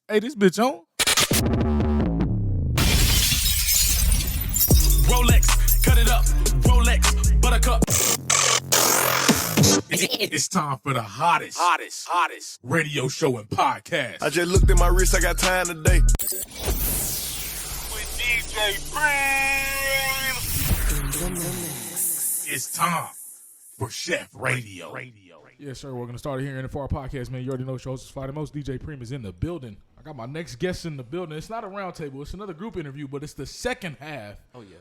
Hey, this bitch on? Rolex, cut it up. Rolex, buttercup. It's time for the hottest radio show and podcast. I just looked at my wrist, I got time today. With DJ Preme. It's time for SHEF Radio. Yes, sir. We're going to start here in for our podcast, man. You already know shows is Fly the Most. DJ Preme is in the building. I got my next guest in the building. It's not a round table. It's another group interview, but it's the second half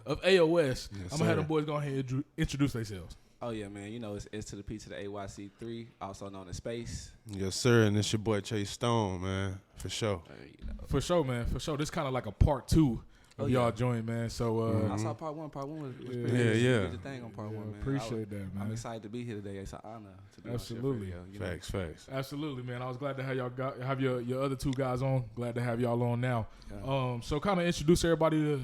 of AOS. Yes, I'm going to have them boys go ahead and introduce themselves. Oh, yeah, man. You know, it's S to the P to the AYC3, also known as Space. Yes, sir. And it's your boy Chase Stone, man. For sure. You know. For sure, man. For sure. This kind of like a part two of y'all join, man. So I saw part one. Part one was pretty Yeah, good. yeah. You did the thing on part one, man. Appreciate that, man. I'm excited to be here today. It's an honor to be Absolutely. on Chef Radio, Facts. Absolutely, man. I was glad to have y'all have your other two guys on. Glad to have y'all on now. Yeah. So kind of introduce everybody to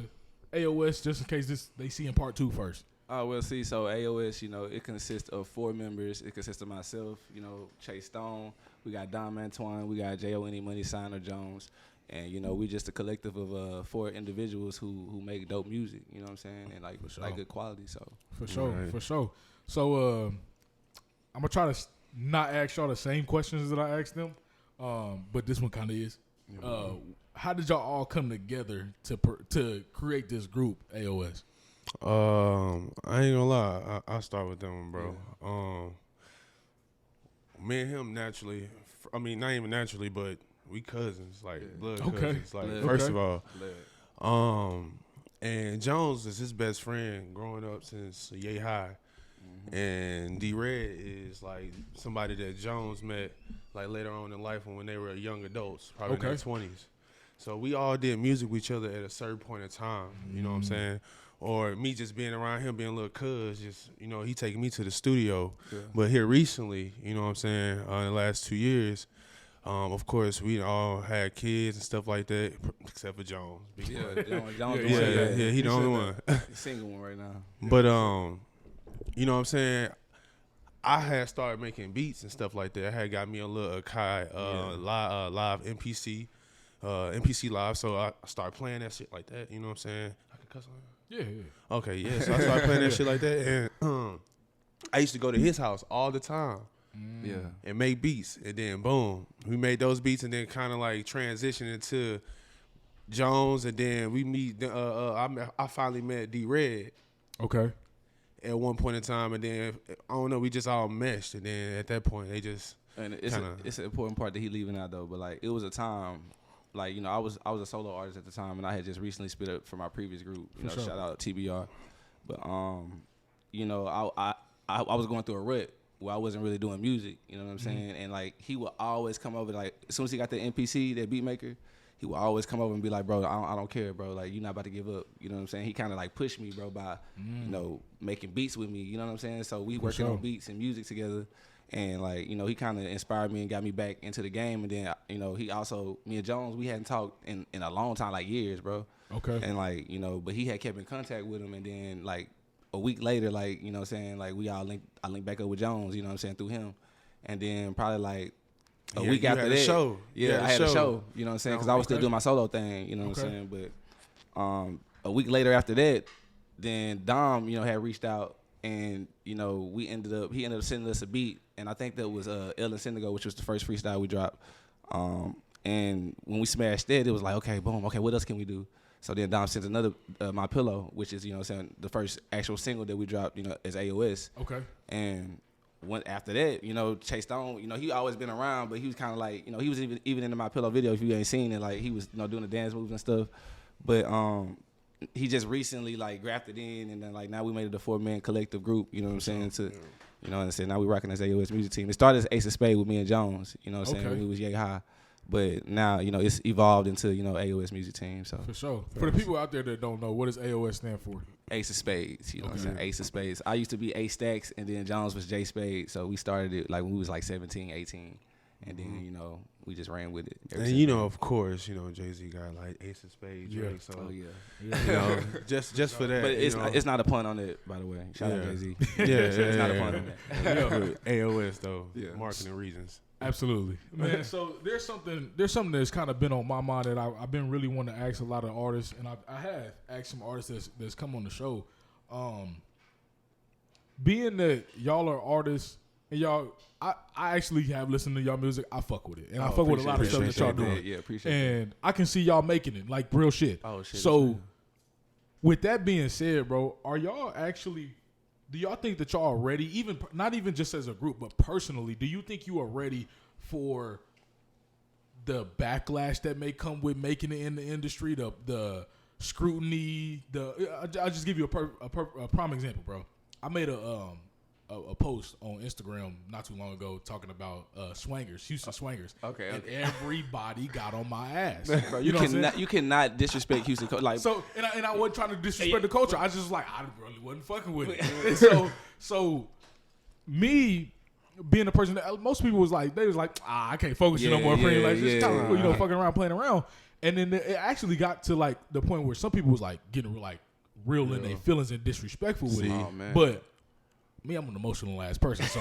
AOS just in case they see in part two first. Oh, well, see, so AOS, you know, it consists of 4 members. It consists of myself, you know, Chase Stone. We got Dom Antoine. We got J.O.N.E. Money Signer Jones. And, you know, we just a collective of 4 individuals who make dope music, you know what I'm saying, and, like good quality, so. For sure, Right. for sure. So I'm going to try to not ask y'all the same questions that I asked them, but this one kind of is. How did y'all all come together to create this group, AOS? I ain't gonna lie. I'll start with them, bro. Yeah. Me and him naturally, not even naturally, but we cousins, like blood cousins. Like first of all, and Jones is his best friend growing up since Yay High. And D-Red is like somebody that Jones met like later on in life when they were young adults, probably in their 20s. So we all did music with each other at a certain point in time, you know what I'm saying? Or me just being around him, being a little cuz, just, you know, he taking me to the studio. Yeah. But here recently, you know what I'm saying, in the last 2 years, of course, we all had kids and stuff like that, except for Jones. Jones he the only one. He's single one right now. But, you know what I'm saying, I had started making beats and stuff like that. I had got me a little Akai live MPC live, so I started playing that shit like that, you know what I'm saying? I can cuss on it. Yeah. Okay, yeah. So I started playing that shit like that, and I used to go to his house all the time, and make beats, and then boom, we made those beats, and then kind of like transitioned into Jones, and then we meet. I finally met D-Red. Okay. At one point in time, and then I don't know, we just all meshed, and then at that point they just. And it's an important part that he leaving out though, but like it was a time. Like, you know, I was a solo artist at the time, and I had just recently split up from my previous group. You know, shout out TBR. But you know, I was going through a rut where I wasn't really doing music. You know what I'm saying? And like he would always come over, like as soon as he got the MPC, that beat maker, he would always come over and be like, bro, I don't care, bro. Like you're not about to give up. You know what I'm saying? He kind of like pushed me, bro, by you know making beats with me. You know what I'm saying? So we working on beats and music together. And, like, you know, he kind of inspired me and got me back into the game. And then, you know, he also, me and Jones, we hadn't talked in a long time, like years, bro. Okay. And, like, you know, but he had kept in contact with him. And then, like, a week later, like, you know what I'm saying, like, I linked back up with Jones, you know what I'm saying, through him. And then probably, like, a week after that. Show. Yeah, I had a show, you know what I'm saying, because I was still doing my solo thing, you know what I'm saying. But a week later after that, then Dom, you know, had reached out. And, you know, he ended up sending us a beat. And I think that was El and Syndigo, which was the first freestyle we dropped. And when we smashed that, it was like, okay, boom, okay, what else can we do? So then Dom sent another, My Pillow, which is, you know what I'm saying, the first actual single that we dropped, you know, as AOS. Okay. And after that, you know, Chase Stone, you know, he always been around, but he was kind of like, you know, he was even in the My Pillow video, if you ain't seen it, like he was, you know, doing the dance moves and stuff. But he just recently like grafted in, and then like now we made it a 4-man collective group. You know what I'm saying? You know what I'm saying? Now we rocking this AOS music team. It started as Ace of Spade with me and Jones. You know what I'm saying? When we was Yay High, but now you know it's evolved into AOS music team. So for sure. For the people out there that don't know, what does AOS stand for? Ace of Spades. You know what I'm saying? Ace of Spades. I used to be Ace Stacks, and then Jones was J Spade. So we started it like when we was like 17, 18. And then, you know, we just ran with it. And, you know, of course, you know, Jay-Z got, like, Ace of Spades, Drake, so, yeah. you know, just for that. But it's not a pun on it, by the way. Shout out Jay-Z. It's not a pun on that. AOS, though, marketing reasons. Absolutely, man. So there's something that's kind of been on my mind that I've been really wanting to ask a lot of artists, and I have asked some artists that's come on the show. Being that y'all are artists and y'all, I actually have listened to y'all music. I fuck with it, and I fuck with a lot of stuff that y'all doing. Yeah, appreciate it. And I can see y'all making it like real shit. Oh shit. So, with that being said, bro, are y'all actually? Do y'all think that y'all are ready, even not even just as a group, but personally, do you think you are ready for the backlash that may come with making it in the industry, the scrutiny? I'll just give you a prime example, bro. I made a post on Instagram not too long ago talking about swangers, Houston swangers. Okay. And everybody got on my ass. Bro, you cannot disrespect Houston. Like so, and I wasn't trying to disrespect the culture. I just like I really wasn't fucking with it. so me being the person that most people was like, they was like, I can't focus no more, friend. Like just kind of, you know, fucking around, playing around. And then it actually got to like the point where some people was like getting like real in their feelings and disrespectful with it. Oh, man. But me, I'm an emotional ass person, so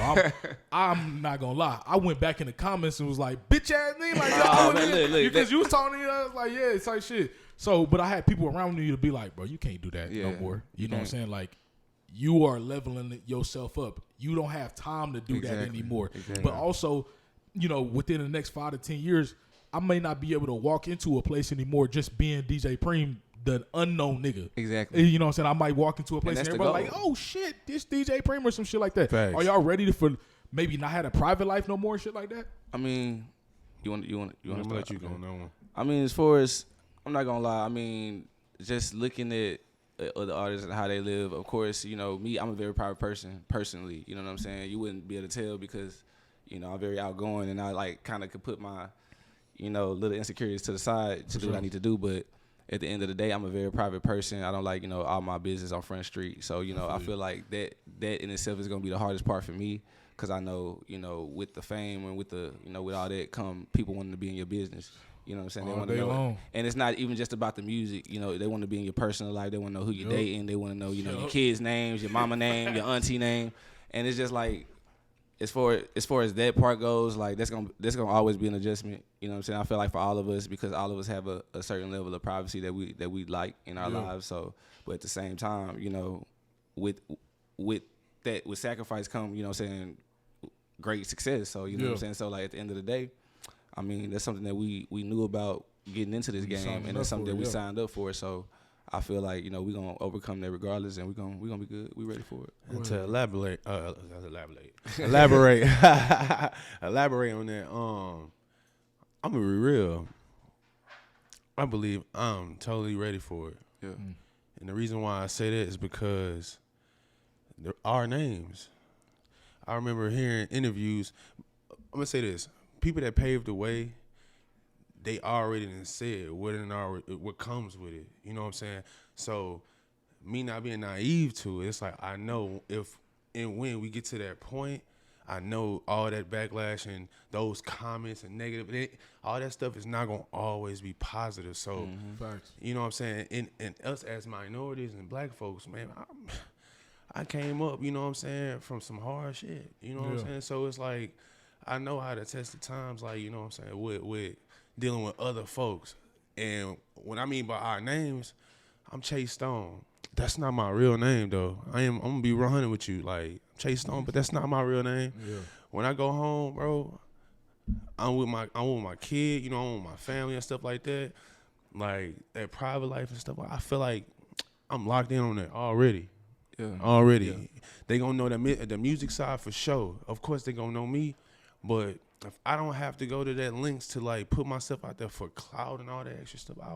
I'm not gonna lie. I went back in the comments and was like, "Bitch ass nigga," like, because you was talking to me, I was like, "Yeah, it's like shit." So, but I had people around me to be like, "Bro, you can't do that no more." You know what I'm saying? Like, you are leveling yourself up. You don't have time to do that anymore. Exactly. But also, you know, within the next 5 to 10 years, I may not be able to walk into a place anymore just being DJ Preme, the unknown nigga. Exactly. You know what I'm saying? I might walk into a place and everybody like, oh shit, this DJ Preme or some shit like that. Facts. Are y'all ready for maybe not have a private life no more, shit like that? I mean, you want to let you go on that one. I mean, as far as, I'm not gonna lie, I mean, just looking at other artists and how they live, of course, you know, me, I'm a very private person personally, you know what I'm saying? You wouldn't be able to tell because, you know, I'm very outgoing and I like kind of could put my, you know, little insecurities to the side to do what I need to do, but at the end of the day, I'm a very private person. I don't like, you know, all my business on Front Street. So, you know, I feel like that in itself is going to be the hardest part for me because I know, you know, with the fame and with the, you know, with all that come people wanting to be in your business. You know what I'm saying? They want to know. And it's not even just about the music. You know, they want to be in your personal life. They want to know who you're dating. They want to know, you know, your kids' names, your mama name, your auntie name. And it's just like, as far as that part goes, like that's gonna always be an adjustment. You know what I'm saying? I feel like for all of us, because all of us have a certain level of privacy that we like in our lives. So, but at the same time, you know, with sacrifice come, you know what I'm saying, great success. So you know what I'm saying? So like at the end of the day, I mean, that's something that we knew about getting into this game, and that's something that we signed up for. So I feel like, you know, we're going to overcome that regardless, and we're gonna be good. We ready for it. And to elaborate on that, I'm going to be real. I believe I'm totally ready for it. Yeah. And the reason why I say that is because our names. I remember hearing interviews. I'm going to say this. People that paved the way, they already done said what comes with it. You know what I'm saying? So me not being naive to it, it's like I know if and when we get to that point, I know all that backlash and those comments and negative, all that stuff is not going to always be positive. So, you know what I'm saying? And us as minorities and black folks, man, I came up, you know what I'm saying, from some hard shit. You know what I'm saying? So it's like I know how to test the times, like, you know what I'm saying, with dealing with other folks. And what I mean by our names, I'm Chase Stone. That's not my real name, though. I'm going to be 100 with you. Like, Chase Stone, but that's not my real name. Yeah. When I go home, bro, I'm with my kid, you know, I'm with my family and stuff like that. Like, that private life and stuff. I feel like I'm locked in on that already. Yeah. Already. Yeah. They going to know the music side for sure. Of course, they going to know me. But if I don't have to go to that lengths to like put myself out there for clout and all that extra stuff, I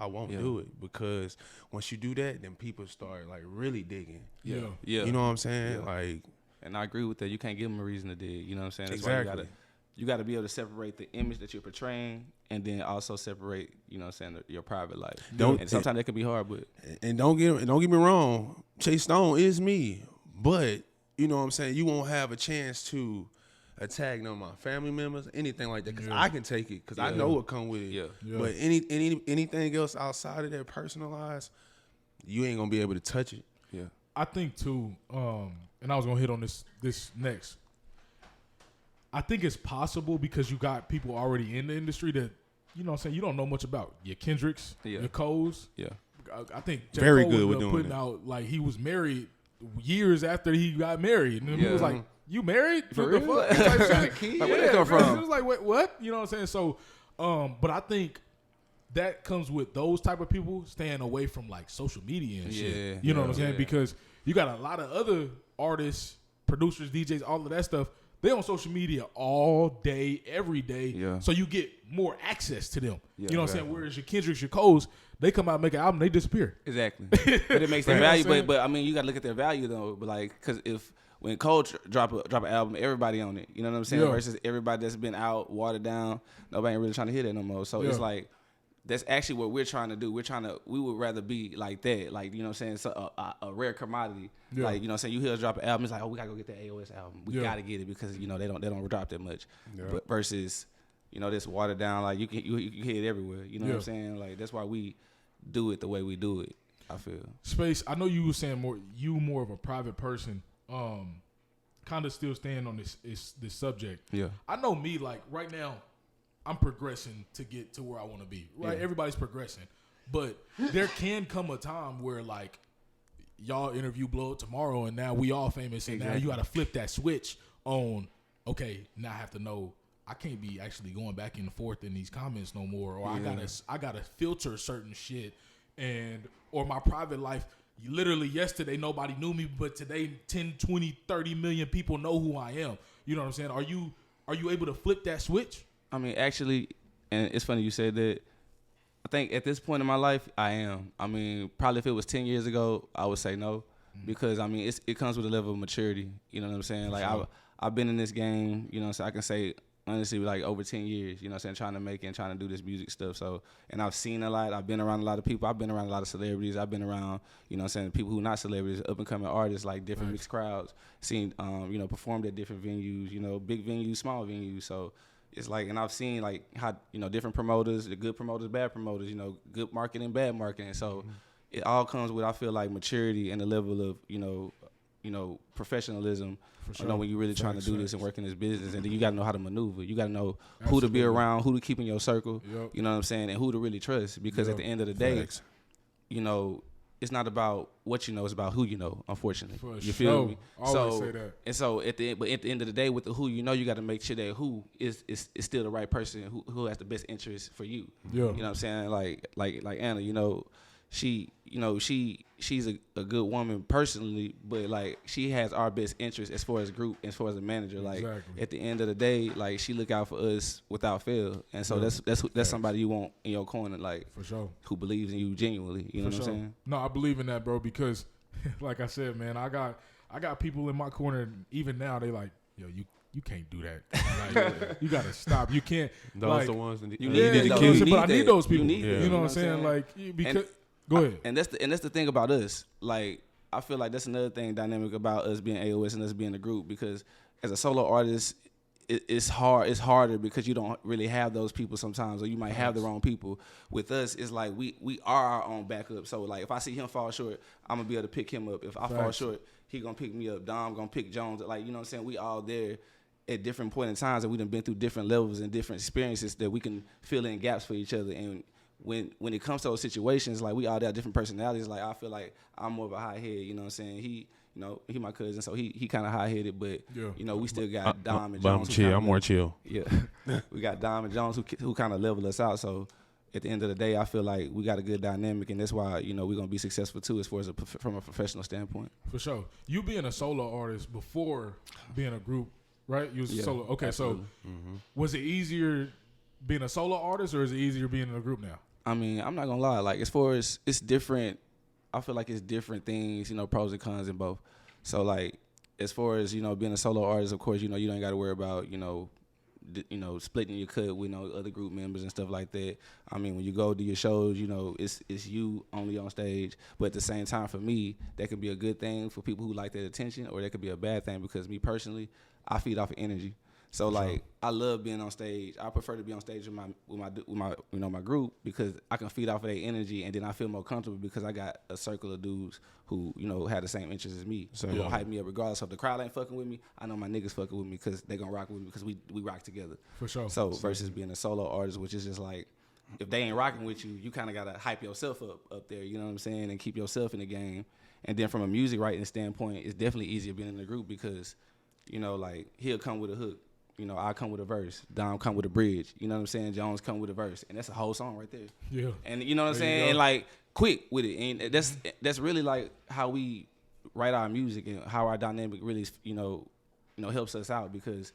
won't do it, because once you do that, then people start like really digging. Yeah. You know what I'm saying? Yeah. Like, and I agree with that. You can't give them a reason to dig. You know what I'm saying? That's why you got to be able to separate the image that you're portraying, and then also separate, you know what I'm saying, your private life. And sometimes that can be hard, but don't get me wrong, Chase Stone is me, but you know what I'm saying, you won't have a chance to attacking on my family members, anything like that, because I can take it, because I know what come with it. Yeah. But anything else outside of that personalized, you ain't gonna be able to touch it. Yeah. I think too, and I was gonna hit on this next. I think it's possible because you got people already in the industry that, you know what I'm saying, you don't know much about. Your Kendricks, your Coles. Yeah. I think J. Very Cole good was with doing putting it. out, like, he was married years after he got married. And he was like, you married? For the real? fuck? Like, Where that come from? It was like, wait, what? You know what I'm saying? So, but I think that comes with those type of people staying away from, like, social media and shit. You know what I'm saying? Because you got a lot of other artists, producers, DJs, all of that stuff. They on social media all day, every day. Yeah. So you get more access to them. Yeah, you know what I'm saying? Whereas your Kendricks, your Coles, they come out and make an album, they disappear. Exactly. But it makes their value. But I mean, you got to look at their value, though. But, like, because when Cole drop an album, everybody on it. You know what I'm saying? Yeah. Versus everybody that's been out, watered down. Nobody ain't really trying to hear that no more. So it's like, that's actually what we're trying to do. We would rather be like that. Like, you know what I'm saying? So a rare commodity. Yeah. Like, you know what I'm saying? You hear us drop an album, it's like, oh, we got to go get the AOS album. We got to get it because, you know, they don't drop that much. Yeah. But versus, you know, this watered down, like, you can hear it everywhere. You know what I'm saying? Like, that's why we do it the way we do it, I feel. Space, I know you were saying more of a private person, kind of still staying on this subject. Yeah. I know me, like, right now, I'm progressing to get to where I want to be, right? Yeah. Everybody's progressing. But there can come a time where, like, y'all interview blow up tomorrow and now we all famous and now you got to flip that switch on, okay, now I have to know I can't be actually going back and forth in these comments no more, or I gotta filter certain shit, or my private life. Literally yesterday nobody knew me, but today 10, 20, 30 million people know who I am. You know what I'm saying? Are you able to flip that switch? I mean, actually, and it's funny you said that. I think at this point in my life, I am. I mean, probably if it was 10 years ago, I would say no, because I mean, it comes with a level of maturity. You know what I'm saying? Like I've been in this game. You know, so I can say honestly, like over 10 years. You know what I'm saying? Trying to make it and trying to do this music stuff. So, and I've seen a lot. I've been around a lot of people. I've been around a lot of celebrities. I've been around, you know what I'm saying, people who not celebrities, up and coming artists, like different mixed crowds. Seen, you know, performed at different venues. You know, big venues, small venues. So. It's like, and I've seen like how, you know, different promoters, the good promoters, bad promoters, you know, good marketing, bad marketing. So it all comes with, I feel like, maturity and the level of, you know, professionalism. Sure. You know, when you're really trying to do this and work in this business, and then you got to know how to maneuver. You got to know who to be around, who to keep in your circle. Yep. You know what I'm saying, and who to really trust. Because at the end of the day, you know, it's not about what you know, it's about who you know, unfortunately. You feel me? Always say that. And so at the end of the day, with the who you know, you got to make sure that who is still the right person, who has the best interest for you. Yeah. You know what I'm saying? Like Anna, you know, she's a good woman personally, but like she has our best interest as far as group, as far as a manager. Like at the end of the day, like she look out for us without fail, and so that's somebody you want in your corner, like for sure, who believes in you genuinely. You know what I'm saying? No, I believe in that, bro, because like I said, man, I got people in my corner, and even now they like, yo, you can't do that. Like, you gotta stop. You can't. Those like, the ones that you need to kill. But I need those people. You know what I'm saying? Like because. Go ahead. And that's the thing about us. Like, I feel like that's another thing dynamic about us being AOS and us being a group, because as a solo artist, it's hard. It's harder because you don't really have those people sometimes, or you might have the wrong people. With us, it's like we are our own backup. So like, if I see him fall short, I'm gonna be able to pick him up. If I fall short, he gonna pick me up. Dom gonna pick Jones. Like, you know what I'm saying? We all there at different point in times, and we done been through different levels and different experiences that we can fill in gaps for each other. And when it comes to those situations, like we all have different personalities. Like I feel like I'm more of a high head, you know what I'm saying? He my cousin, so he kind of high headed, but you know, we still got Dom and Jones. But I'm chill. I'm more chill. Yeah, we got Dom and Jones who kind of level us out. So at the end of the day, I feel like we got a good dynamic, and that's why, you know, we're gonna be successful too, as far as from a professional standpoint. For sure. You being a solo artist before being a group, right? You was solo. Okay, absolutely. So was it easier being a solo artist, or is it easier being in a group now? I mean, I'm not gonna lie. Like, as far as it's different, I feel like it's different things. You know, pros and cons in both. So, like, as far as, you know, being a solo artist, of course, you know, you don't got to worry about, you know, splitting your cut with, you know, other group members and stuff like that. I mean, when you go do your shows, you know, it's you only on stage. But at the same time, for me, that could be a good thing for people who like that attention, or that could be a bad thing, because me personally, I feed off of energy. So like I love being on stage. I prefer to be on stage with my my group because I can feed off of their energy, and then I feel more comfortable because I got a circle of dudes who had the same interests as me. So gonna hype me up regardless. If the crowd ain't fucking with me, I know my niggas fucking with me because they gonna rock with me because we rock together. For sure. So versus being a solo artist, which is just like if they ain't rocking with you, you kind of gotta hype yourself up there. You know what I'm saying, and keep yourself in the game. And then from a music writing standpoint, it's definitely easier being in the group because like he'll come with a hook. I come with a verse. Dom come with a bridge. You know what I'm saying? Jones come with a verse. And that's a whole song right there. Yeah. And you know what I'm saying? And like quick with it. And that's really like how we write our music and how our dynamic really, helps us out because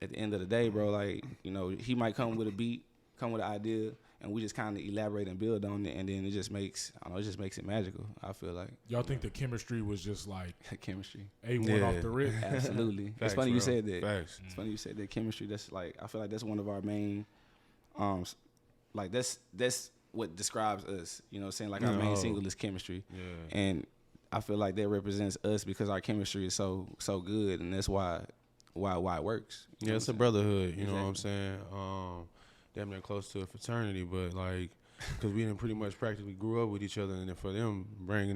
at the end of the day, bro, like, he might come with a beat, come with an idea, and we just kind of elaborate and build on it, and then it just makes it magical, I feel like. Y'all think the chemistry was just like chemistry A1 off the rip? Absolutely. Facts, it's funny bro. you said that. Facts. It's funny you said that chemistry. That's like I feel like that's one of our main, like that's what describes us. You know what I'm saying? Like our main single is chemistry. Yeah. And I feel like that represents us because our chemistry is so good, and that's why it works. Yeah, it's a brotherhood. You know what I'm saying? Damn near close to a fraternity, but like, because we didn't pretty much practically grew up with each other, and then for them bringing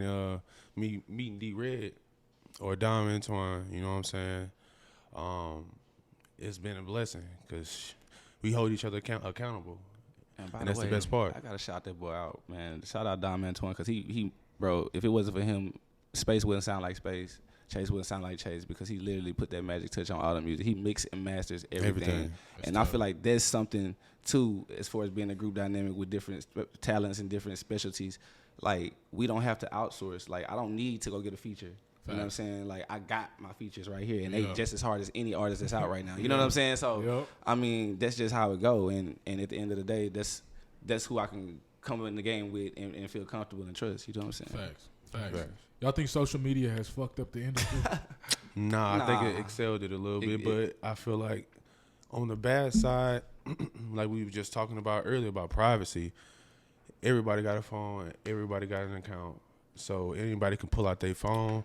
me meeting D Red or Dom Antoine, you know what I'm saying? It's been a blessing because we hold each other accountable, and that's the best part. I gotta shout that boy out, man. Shout out Dom Antoine because he bro. If it wasn't for him, Space wouldn't sound like Space. Chase wouldn't sound like Chase because he literally put that magic touch on all the music. He mixes and masters everything. And tough. I feel like there's something too as far as being a group dynamic with different talents and different specialties. Like we don't have to outsource. Like I don't need to go get a feature. You know what I'm saying? Like I got my features right here, and they just as hard as any artist that's out right now. You know what I'm saying? So I mean, that's just how it go. And at the end of the day, that's who I can come in the game with and feel comfortable and trust. You know what I'm saying? Facts. Y'all think social media has fucked up the industry? Nah, I think it excelled it a little bit, but I feel like on the bad side, like we were just talking about earlier about privacy, everybody got a phone, everybody got an account. So anybody can pull out their phone,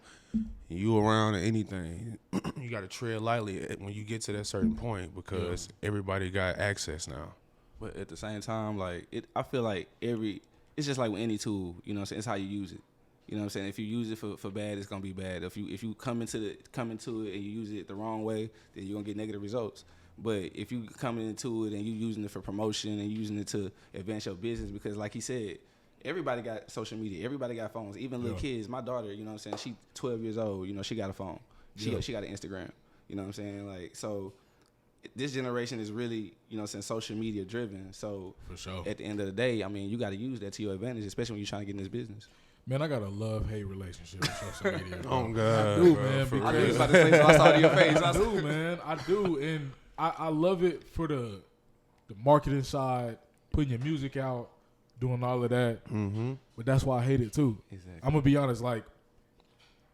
you around or anything. You got to tread lightly when you get to that certain point because everybody got access now. But at the same time, like I feel like it's just like with any tool, you know what I'm saying? It's how you use it. You know what I'm saying? If you use it for bad, it's gonna be bad. If you come into it and you use it the wrong way, then you're gonna get negative results. But if you coming into it and you using it for promotion and using it to advance your business, because like he said, everybody got social media, everybody got phones, even little kids. My daughter, you know what I'm saying? She 12 years old, she got a phone. She got an Instagram. You know what I'm saying? Like so this generation is really, social media driven. So for sure. At the end of the day, I mean, you got to use that to your advantage, especially when you're trying to get in this business. Man, I got a love-hate relationship with social media. Oh, God. I do, bro, man. I knew you was about to say so. I saw it in your face. I do, man. I do. And I love it for the marketing side, putting your music out, doing all of that. Mm-hmm. But that's why I hate it, too. Exactly. I'm going to be honest. Like,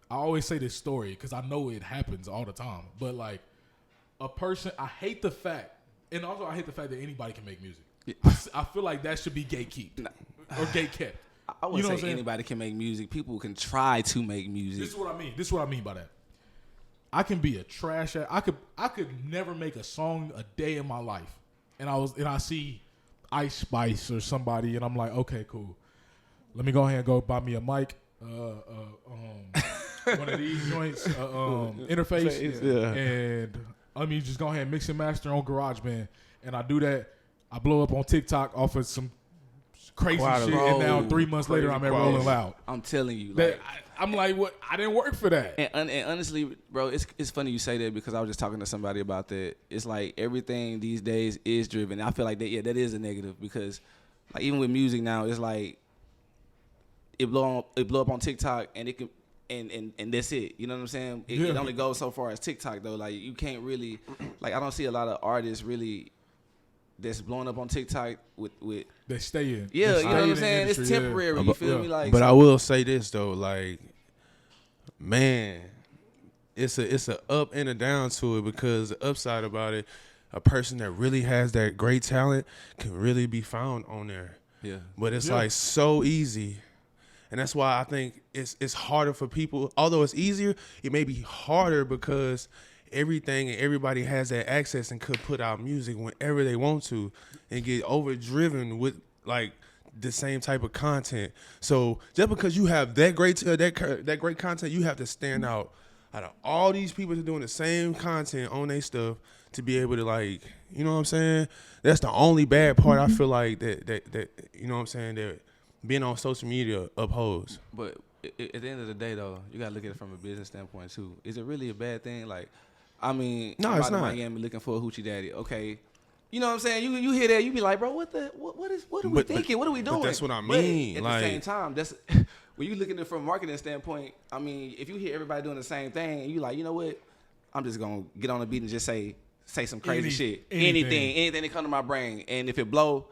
I always say this story because I know it happens all the time. But, like, a person, I hate the fact, and also I hate the fact that anybody can make music. Yeah. I feel like that should be gatekept or gatekept. I wouldn't say anybody can make music. People can try to make music. This is what I mean by that. I can be a trash ass. I could never make a song a day in my life. And I see Ice Spice or somebody and I'm like, okay, cool. Let me go ahead and go buy me a mic, one of these joints, interface, and let me just go ahead and mix and master on GarageBand. And I do that. I blow up on TikTok off of some crazy shit, and now 3 months later I'm at Rolling Loud. I'm telling you, I'm like, what? I didn't work for that. And honestly, bro, it's funny you say that because I was just talking to somebody about that. It's like everything these days is driven. I feel like that is a negative because, like, even with music now, it's like it blow up on TikTok and it can. And that's it. You know what I'm saying? It only goes so far as TikTok though. Like you can't really, like I don't see a lot of artists really that's blowing up on TikTok with they stay in. Yeah, you know what I'm saying? It's temporary. You feel me? Like, but I will say this though, like, man, it's a up and a down to it because the upside about it, a person that really has that great talent can really be found on there. Yeah. But it's like so easy. And that's why I think it's harder for people. Although it's easier, it may be harder because everything and everybody has that access and could put out music whenever they want to and get overdriven with like the same type of content. So just because you have that great content, you have to stand out of all these people that are doing the same content on their stuff to be able to, like, you know what I'm saying? That's the only bad part I feel like that you know what I'm saying, that being on social media upholds. But at the end of the day, though, you gotta look at it from a business standpoint too. Is it really a bad thing? Like, I mean, no, I'm it's out of not. Miami looking for a hoochie daddy. Okay, you know what I'm saying? You hear that, you be like, bro, what are we thinking? What are we doing? But that's what I mean. But at the same time, that's when you looking at it from a marketing standpoint. I mean, if you hear everybody doing the same thing, and you like, you know what? I'm just gonna get on the beat and just say some crazy shit. Anything that come to my brain, and if it blow,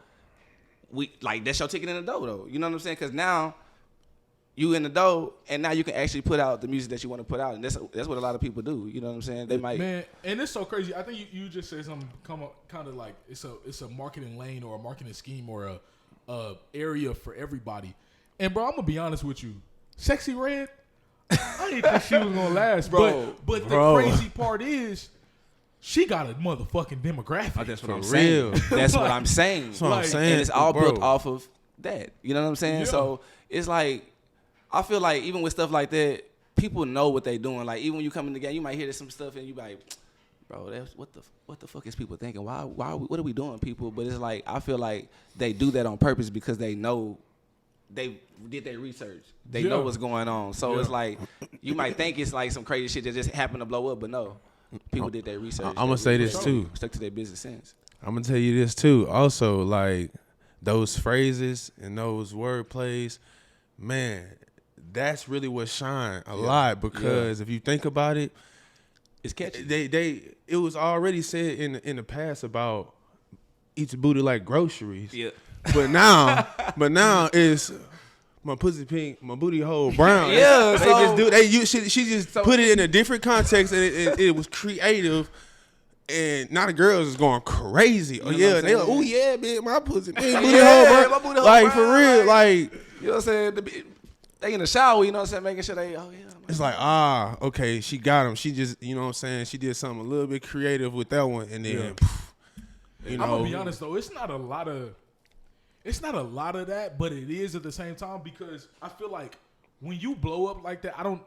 we like that's your ticket in the door, though. You know what I'm saying? Because now you in the door, and now you can actually put out the music that you want to put out, and that's what a lot of people do. You know what I'm saying? They might, man, and it's so crazy. I think you just said something kind of like it's a marketing lane or a marketing scheme or a area for everybody. And bro, I'm gonna be honest with you, Sexy Red, I didn't think she was gonna last, bro. But the crazy part is, she got a motherfucking demographic. Oh, that's what I'm saying. That's what I'm saying. That's what I'm saying. And it's all built off of that. You know what I'm saying? Yeah. So it's like, I feel like even with stuff like that, people know what they doing. Like even when you come in the game, you might hear some stuff and you be like, bro, that's what the fuck is people thinking? Why what are we doing, people? But it's like, I feel like they do that on purpose because they know they did their research. They know what's going on. So it's like, you might think it's like some crazy shit that just happened to blow up, but no. People did their research. I'm going to say this too. Stuck to their business sense. I'm going to tell you this too. Also, like, those phrases and those word plays, man, that's really what shine a lot, because if you think about it, it's catchy. It was already said in the past about eat your booty like groceries. Yeah. But now it's my pussy pink, my booty hole brown. Yeah, they just do. She just put it in a different context, and it was creative. And now the girls is going crazy. Oh yeah, they like, oh yeah, man, my pussy pink, booty hole brown. My booty hole like brown, for real, like, you know what I'm saying? They in the shower, you know what I'm saying, making sure they. Oh yeah. It's like, okay, she got him. She just, you know what I'm saying, she did something a little bit creative with that one, and then, you know. I'm gonna be honest though, it's not a lot of that, but it is at the same time, because I feel like when you blow up like that, I don't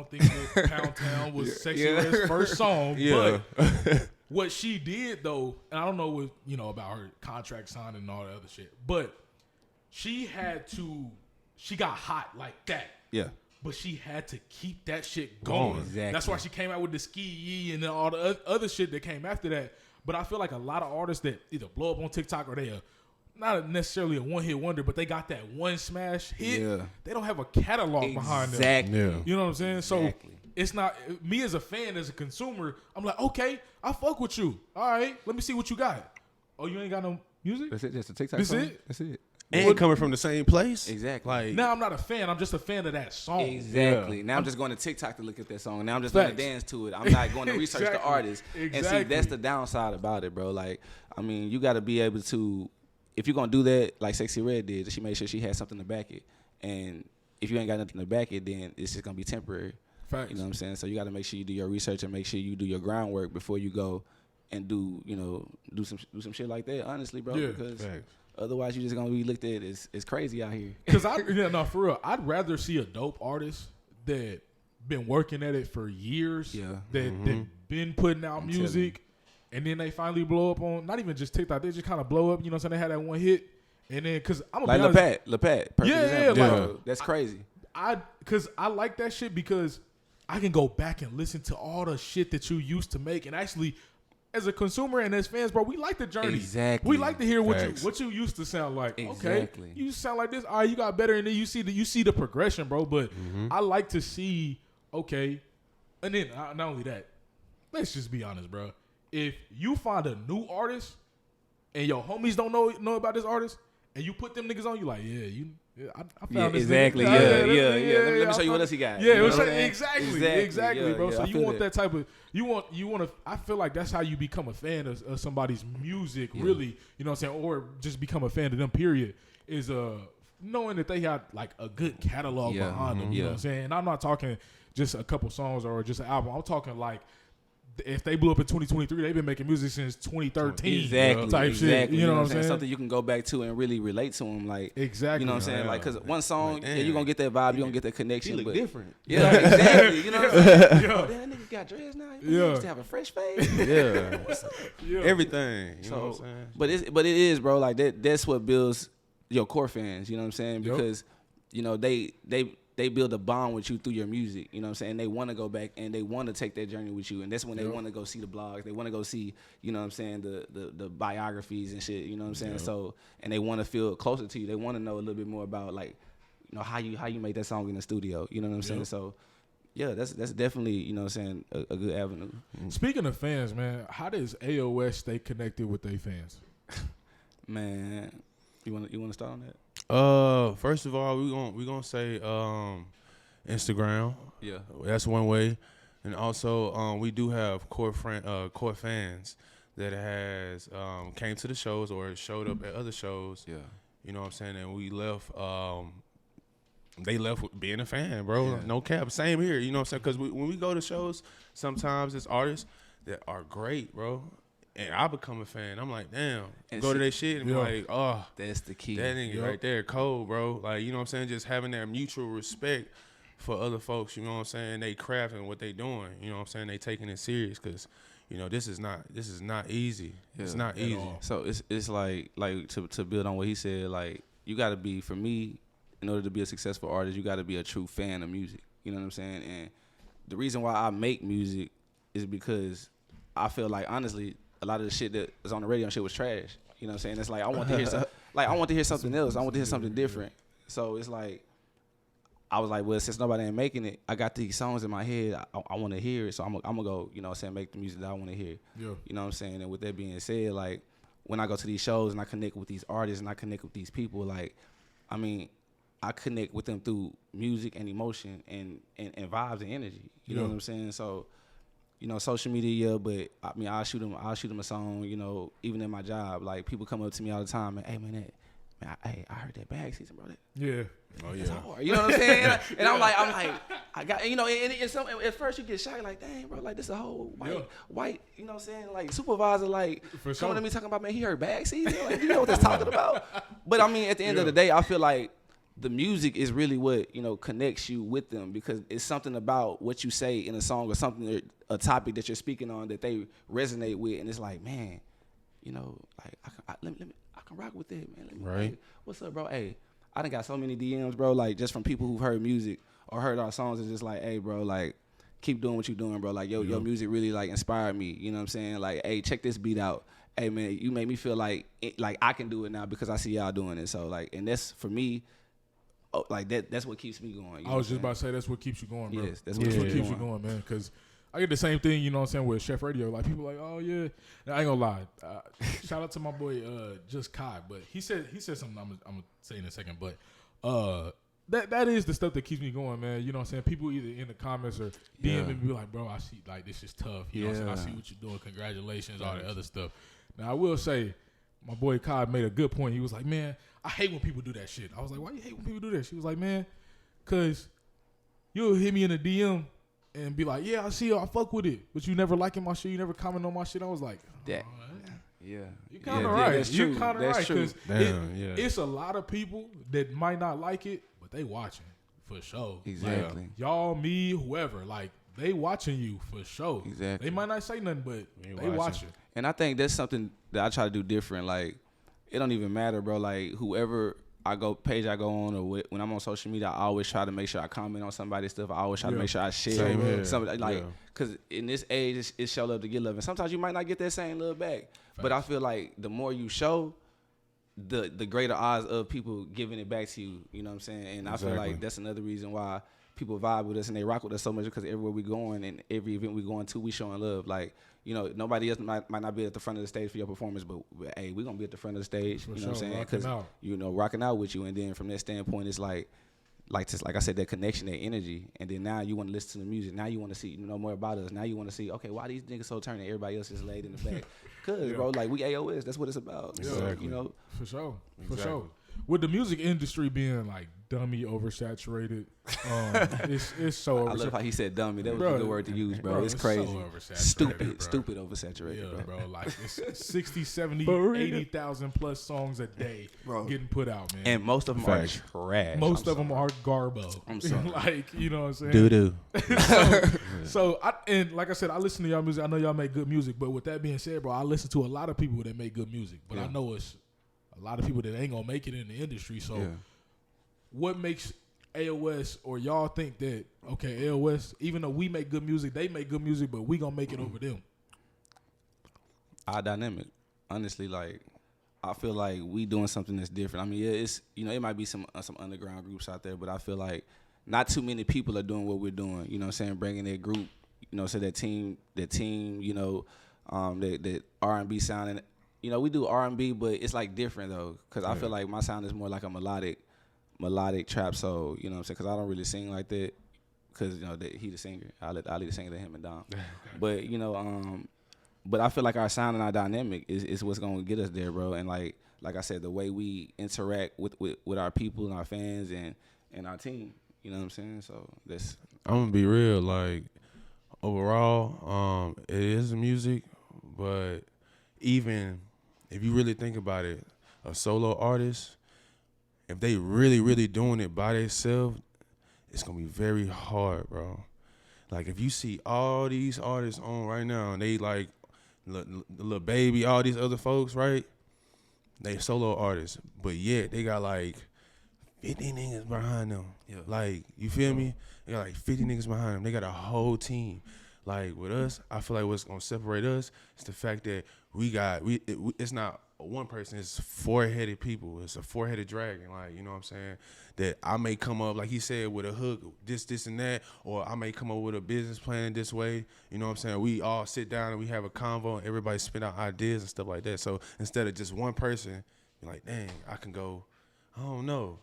think that Pound Town was Sexy Red's first song, but what she did though, and I don't know what, you know, about her contract signing and all that other shit, but she got hot like that. Yeah. But she had to keep that shit going. Exactly. That's why she came out with the Ski Yee and then all the other shit that came after that. But I feel like a lot of artists that either blow up on TikTok or they are not necessarily a one-hit wonder, but they got that one smash hit. Yeah. They don't have a catalog behind them. Exactly. Yeah. You know what I'm saying? So it's not me as a fan, as a consumer. I'm like, okay, I fuck with you. All right, let me see what you got. Oh, you ain't got no music? That's it. Just a TikTok. That's it. That's it. And coming from the same place. Exactly. Like, now I'm not a fan. I'm just a fan of that song. Exactly. Yeah. Now I'm just going to TikTok to look at that song. Now I'm just going to dance to it. I'm not going to research the artist. Exactly. And see, that's the downside about it, bro. Like, I mean, you got to be able to, if you're going to do that, like Sexy Red did, she made sure she had something to back it. And if you ain't got nothing to back it, then it's just going to be temporary. Facts. You know what I'm saying? So you got to make sure you do your research and make sure you do your groundwork before you go and do some shit like that, honestly, bro. Yeah. Because otherwise, you're just gonna be looked at as crazy out here. Because for real, I'd rather see a dope artist that been working at it for years. Yeah. That been putting out music, and then they finally blow up on not even just TikTok. They just kind of blow up. You know what I'm saying? They had that one hit, and then because I'm gonna like be honest, Lepat, perfect example. Like, that's crazy. Because I like that shit because I can go back and listen to all the shit that you used to make, and actually, as a consumer and as fans, bro, we like the journey. Exactly. We like to hear what you used to sound like. Exactly. Okay, you sound like this. All right, you got better, and then you see the progression, bro. But I like to see, okay, and then not only that, let's just be honest, bro. If you find a new artist and your homies don't know about this artist, and you put them niggas on, you like, I found this exactly. Nigga. Let me show you what else he got. Yeah, exactly, bro. So you want that type of you want to. I feel like that's how you become a fan of somebody's music, really. You know what I'm saying, or just become a fan of them. Period. Is knowing that they have like a good catalog behind them. You know what I'm saying. And I'm not talking just a couple songs or just an album. I'm talking like if they blew up in 2023, they've been making music since 2013. Exactly. Type shit. You know what I'm saying? Something you can go back to and really relate to them. Like, exactly. You know what I'm saying? Like, because one song, you're going to get that vibe, you're going to get that connection. He look different. Yeah, exactly. You know what I'm saying? Oh, that nigga got dreads now. He used to have a fresh face. Yeah. Everything. You know what I'm saying? But it is, bro. Like, that's what builds your core fans. You know what I'm saying? Because, you know, they build a bond with you through your music, you know what I'm saying? They want to go back and they want to take that journey with you, and that's when they want to go see the blogs. They want to go see, you know what I'm saying, the biographies and shit, you know what I'm saying? So, and they want to feel closer to you. They want to know a little bit more about, like, you know, how you make that song in the studio, you know what I'm saying? So, yeah, that's definitely, you know what I'm saying, a good avenue. Speaking of fans, man, how does AOS stay connected with their fans? Man, you want to start on that? First of all, we gonna say Instagram. Yeah, that's one way, and also we do have core fans that has came to the shows or showed up at other shows. Yeah, you know what I'm saying, and we left. They left with being a fan, bro. Yeah. No cap. Same here. You know what I'm saying? Because when we go to shows, sometimes it's artists that are great, bro. And I become a fan. I'm like, damn. And go to their shit and be like, oh, that's the key. That nigga right there, cold, bro. Like, you know what I'm saying? Just having that mutual respect for other folks, you know what I'm saying? They craft and what they doing. You know what I'm saying? They taking it serious because, you know, this is not easy. Yeah, it's not easy. So it's like to build on what he said, like, you got to be, for me, in order to be a successful artist, you got to be a true fan of music. You know what I'm saying? And the reason why I make music is because I feel like, honestly, a lot of the shit that was on the radio and shit was trash. You know what I'm saying? It's like I want to hear something else. I want to hear something different. So it's like I was like, well, since nobody ain't making it, I got these songs in my head. I want to hear it. So I'm gonna go, you know what I'm saying, make the music that I want to hear. Yeah. You know what I'm saying? And with that being said, like when I go to these shows and I connect with these artists and I connect with these people, like, I mean, I connect with them through music and emotion and vibes and energy. You know what I'm saying? So, you know, social media, but I mean, I'll shoot them a song, you know, even in my job. Like, people come up to me all the time and, hey, man, I heard that bag season, bro. Yeah. Oh, yeah. Hard. You know what I'm saying? And I'm like, I got, you know, and at first you get shy, like, dang, bro, like, this a whole white, you know what I'm saying? Like, supervisor, like, coming to me talking about, man, he heard bag season. Like, you know what that's talking about? But, I mean, at the end of the day, I feel like the music is really what, you know, connects you with them, because it's something about what you say in a song or something, a topic that you're speaking on that they resonate with, and it's like, man, you know, like I can rock with that, man. Right. Hey, what's up, bro? Hey, I done got so many DMs, bro, like just from people who've heard music or heard our songs. It's just like, hey, bro, like keep doing what you're doing, bro. Like your music really like inspired me. You know what I'm saying? Like, hey, check this beat out. Hey, man, you made me feel like I can do it now because I see y'all doing it. So like, and that's for me. Oh, like that's what keeps me going. I was just about to say that's what keeps you going, bro. Yes, that's what keeps you going, man. Because I get the same thing, you know what I'm saying, with SHEF Radio. Like, people like, oh, yeah. Now, I ain't gonna lie. Shout out to my boy, Just Kai. But he said something I'm gonna say in a second. But that is the stuff that keeps me going, man. You know what I'm saying? People either in the comments or DM and be like, bro, I see, like, this is tough. You know what I'm saying? I see what you're doing. Congratulations, all that other stuff. Now, I will say, my boy Kai made a good point. He was like, man, I hate when people do that shit. I was like, why you hate when people do that? She was like, man, because you'll hit me in a DM and be like, yeah, I see you, I fuck with it, but you never liking my shit, you never comment on my shit. I was like, that. Yeah. You're kind of right. You're kind of right. Because it's a lot of people that might not like it, but they watching for sure. Exactly. Like, y'all, me, whoever, like, they watching you for sure. Exactly. They might not say nothing, but they watching. And I think that's something that I try to do different. Like, it don't even matter, bro. Like, whoever I go on, or when I'm on social media, I always try to make sure I comment on somebody's stuff. I always try to make sure I share something. Like, because in this age, it's show love to get love. And sometimes you might not get that same love back. Facts. But I feel like the more you show, the greater odds of people giving it back to you. You know what I'm saying? And I feel like that's another reason why people vibe with us and they rock with us so much, because everywhere we going and every event we going to, we showing love. Like, you know, nobody else might not be at the front of the stage for your performance, but hey, we're going to be at the front of the stage, you know what I'm saying? Because, you know, rocking out with you. And then from that standpoint, it's like I said, that connection, that energy. And then now you want to listen to the music. Now you want to see, you know, more about us. Now you want to see, okay, why these niggas so turning? Everybody else is laid in the back. Because, bro, like, we AOS. That's what it's about. Exactly. So, you know. For sure. For sure. with the music industry being like dummy oversaturated, it's so oversaturated. I love how he said dummy. That was a good word to use, bro. It's crazy. So oversaturated, stupid oversaturated, yeah, bro. Like it's 60, 70, 80,000 plus songs a day getting put out, man. And most of them are trash. Most of them are garbo. I'm sorry. Like, you know what I'm saying? Doo-doo. So like I said, I listen to y'all music. I know y'all make good music, but with that being said, bro, I listen to a lot of people that make good music. But I know it's a lot of people that ain't gonna make it in the industry. So what makes AOS, or y'all think that, okay, AOS, even though we make good music, they make good music, but we gonna make it over them? Our dynamic, honestly, like I feel like we doing something that's different. I mean, it's it might be some underground groups out there, but I feel like not too many people are doing what we're doing. You know what I'm saying? Bringing that group, so that team, that R&B sound, and we do R&B, but it's like different though, because I feel like my sound is more like a melodic trap soul. You know what I'm saying? Because I don't really sing like that, because he the singer. I leave the singer to him and Dom. But but I feel like our sound and our dynamic is what's gonna get us there, bro. And like I said, the way we interact with our people and our fans and our team. You know what I'm saying? So that's. I'm gonna be real. Like overall, it is music, but even if you really think about it, a solo artist, if they really doing it by themselves, it's gonna be very hard, bro. Like if you see all these artists on right now, and they like Lil Baby, all these other folks, right? They solo artists, but yet they got like 50 niggas behind them. Yeah. Like, you feel me? They got like 50 niggas behind them. They got a whole team. Like with us, I feel like what's gonna separate us is the fact that it's not one person, it's 4-headed people. It's a 4-headed dragon. Like, you know what I'm saying? That I may come up, like he said, with a hook, this and that, or I may come up with a business plan this way. You know what I'm saying? We all sit down and we have a convo and everybody spit out ideas and stuff like that. So instead of just one person, you're like, dang, I can go, I don't know.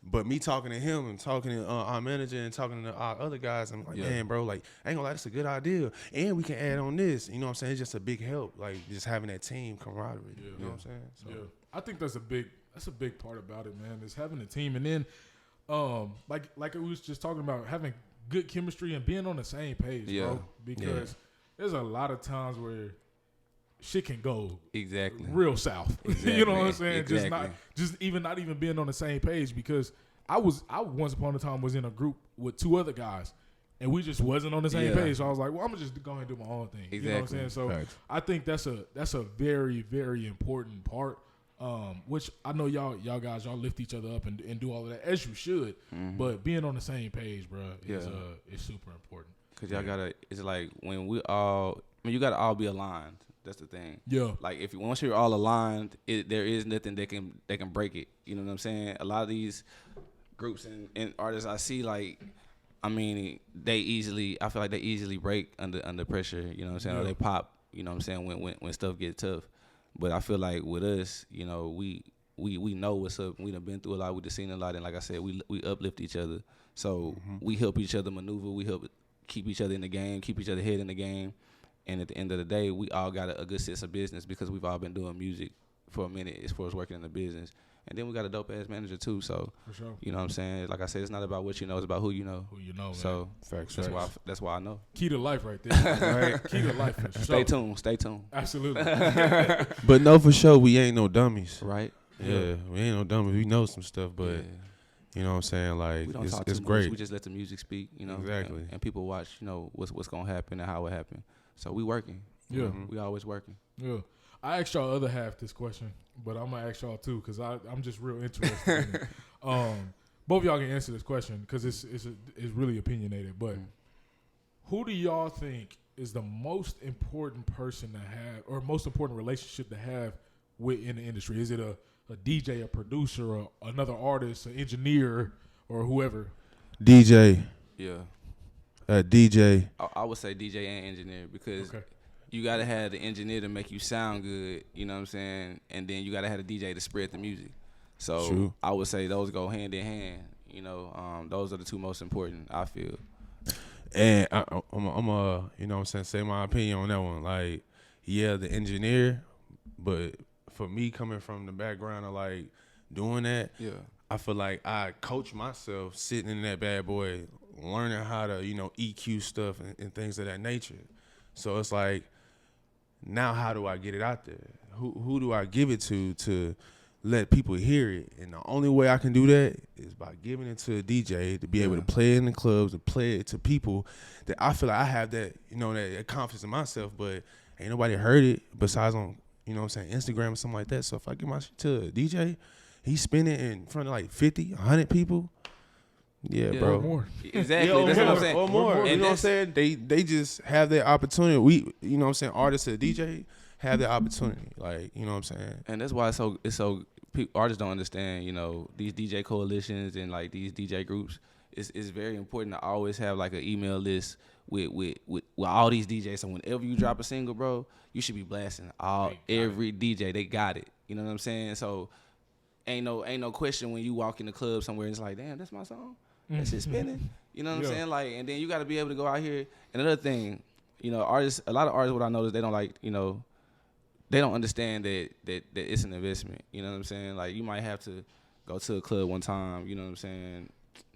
But me talking to him and talking to our manager and talking to our other guys, I'm like, man, bro, like, I ain't gonna lie, that's a good idea. And we can add on this. You know what I'm saying? It's just a big help, like, just having that team camaraderie. You know what I'm saying? So. Yeah. I think that's a big part about it, man, is having a team. And then, like we was just talking about, having good chemistry and being on the same page, bro. Because there's a lot of times where shit can go real south. You know what I'm saying? Exactly. Not even being on the same page, because I once upon a time was in a group with 2 other guys and we just wasn't on the same page. So I was like, well, I'm gonna just go ahead and do my own thing. Exactly. You know what I'm saying? So I think that's a very, very important part. Which I know y'all guys lift each other up and do all of that, as you should. Mm-hmm. But being on the same page, bro, is super important. Cause y'all gotta. It's like when you gotta all be aligned. That's the thing. Yeah. Like once you're all aligned, there is nothing that can break it. You know what I'm saying? A lot of these groups and artists I see, like, I mean, I feel like they easily break under pressure. You know what I'm saying? Or they pop. You know what I'm saying? When stuff gets tough. But I feel like with us, we know what's up. We done been through a lot. We done seen a lot. And like I said, we uplift each other. So we help each other maneuver. We help keep each other in the game, keep each other head in the game. And at the end of the day, we all got a good sense of business, because we've all been doing music for a minute as far as working in the business. And then we got a dope-ass manager, too. So, for sure. You know what I'm saying? Like I said, it's not about what you know. It's about who you know. Who you know, man. So, that's why I know. Key to life right there. Right? Key to life, for sure. Stay tuned. Absolutely. But no, for sure, we ain't no dummies. Right? Yeah, we ain't no dummies. We know some stuff, but... You know what I'm saying? Like, it's great. Much. We just let the music speak, Exactly. And people watch, what's going to happen and how it happened. So we working. Yeah. Mm-hmm. We always working. Yeah. I asked y'all other half this question, but I'm going to ask y'all too, because I'm just real interested in it. Both of y'all can answer this question, because it's really opinionated. But who do y'all think is the most important person to have, or most important relationship to have in the industry? Is it a DJ, a producer, or another artist, an engineer, or whoever? DJ. Yeah. DJ. I would say DJ and engineer, because you got to have the engineer to make you sound good, you know what I'm saying? And then you got to have the DJ to spread the music. So true. I would say those go hand in hand. Those are the 2 most important, I feel. And I'm you know what I'm saying, say my opinion on that one. Like, the engineer, but for me, coming from the background of like doing that, Yeah. I feel like I coach myself sitting in that bad boy, learning how to, EQ stuff and things of that nature. So it's like, now how do I get it out there? Who do I give it to let people hear it? And the only way I can do that is by giving it to a DJ to be able to play it in the clubs, to play it to people that I feel like I have that, that confidence in myself, but ain't nobody heard it besides on, Instagram or something like that. So if I give my shit to a DJ, he's spinning in front of like 50, 100 people. Yeah, bro. Or more. Exactly. That's what I'm saying. Or more. And you know what I'm saying? They just have that opportunity. We, artists and DJ have that opportunity. Like, you know what I'm saying? And that's why it's so artists don't understand, these DJ coalitions and like these DJ groups. It's very important to always have like an email list with all these DJs. So whenever you drop a single, bro, you should be blasting every DJ. They got it. You know what I'm saying? So ain't no question when you walk in the club somewhere and it's like, damn, that's my song. That shit spinning. You know what I'm saying? Like, and then you got to be able to go out here. And another thing, a lot of artists, what I noticed, they don't like, they don't understand that it's an investment. You know what I'm saying? Like, you might have to go to a club one time. You know what I'm saying?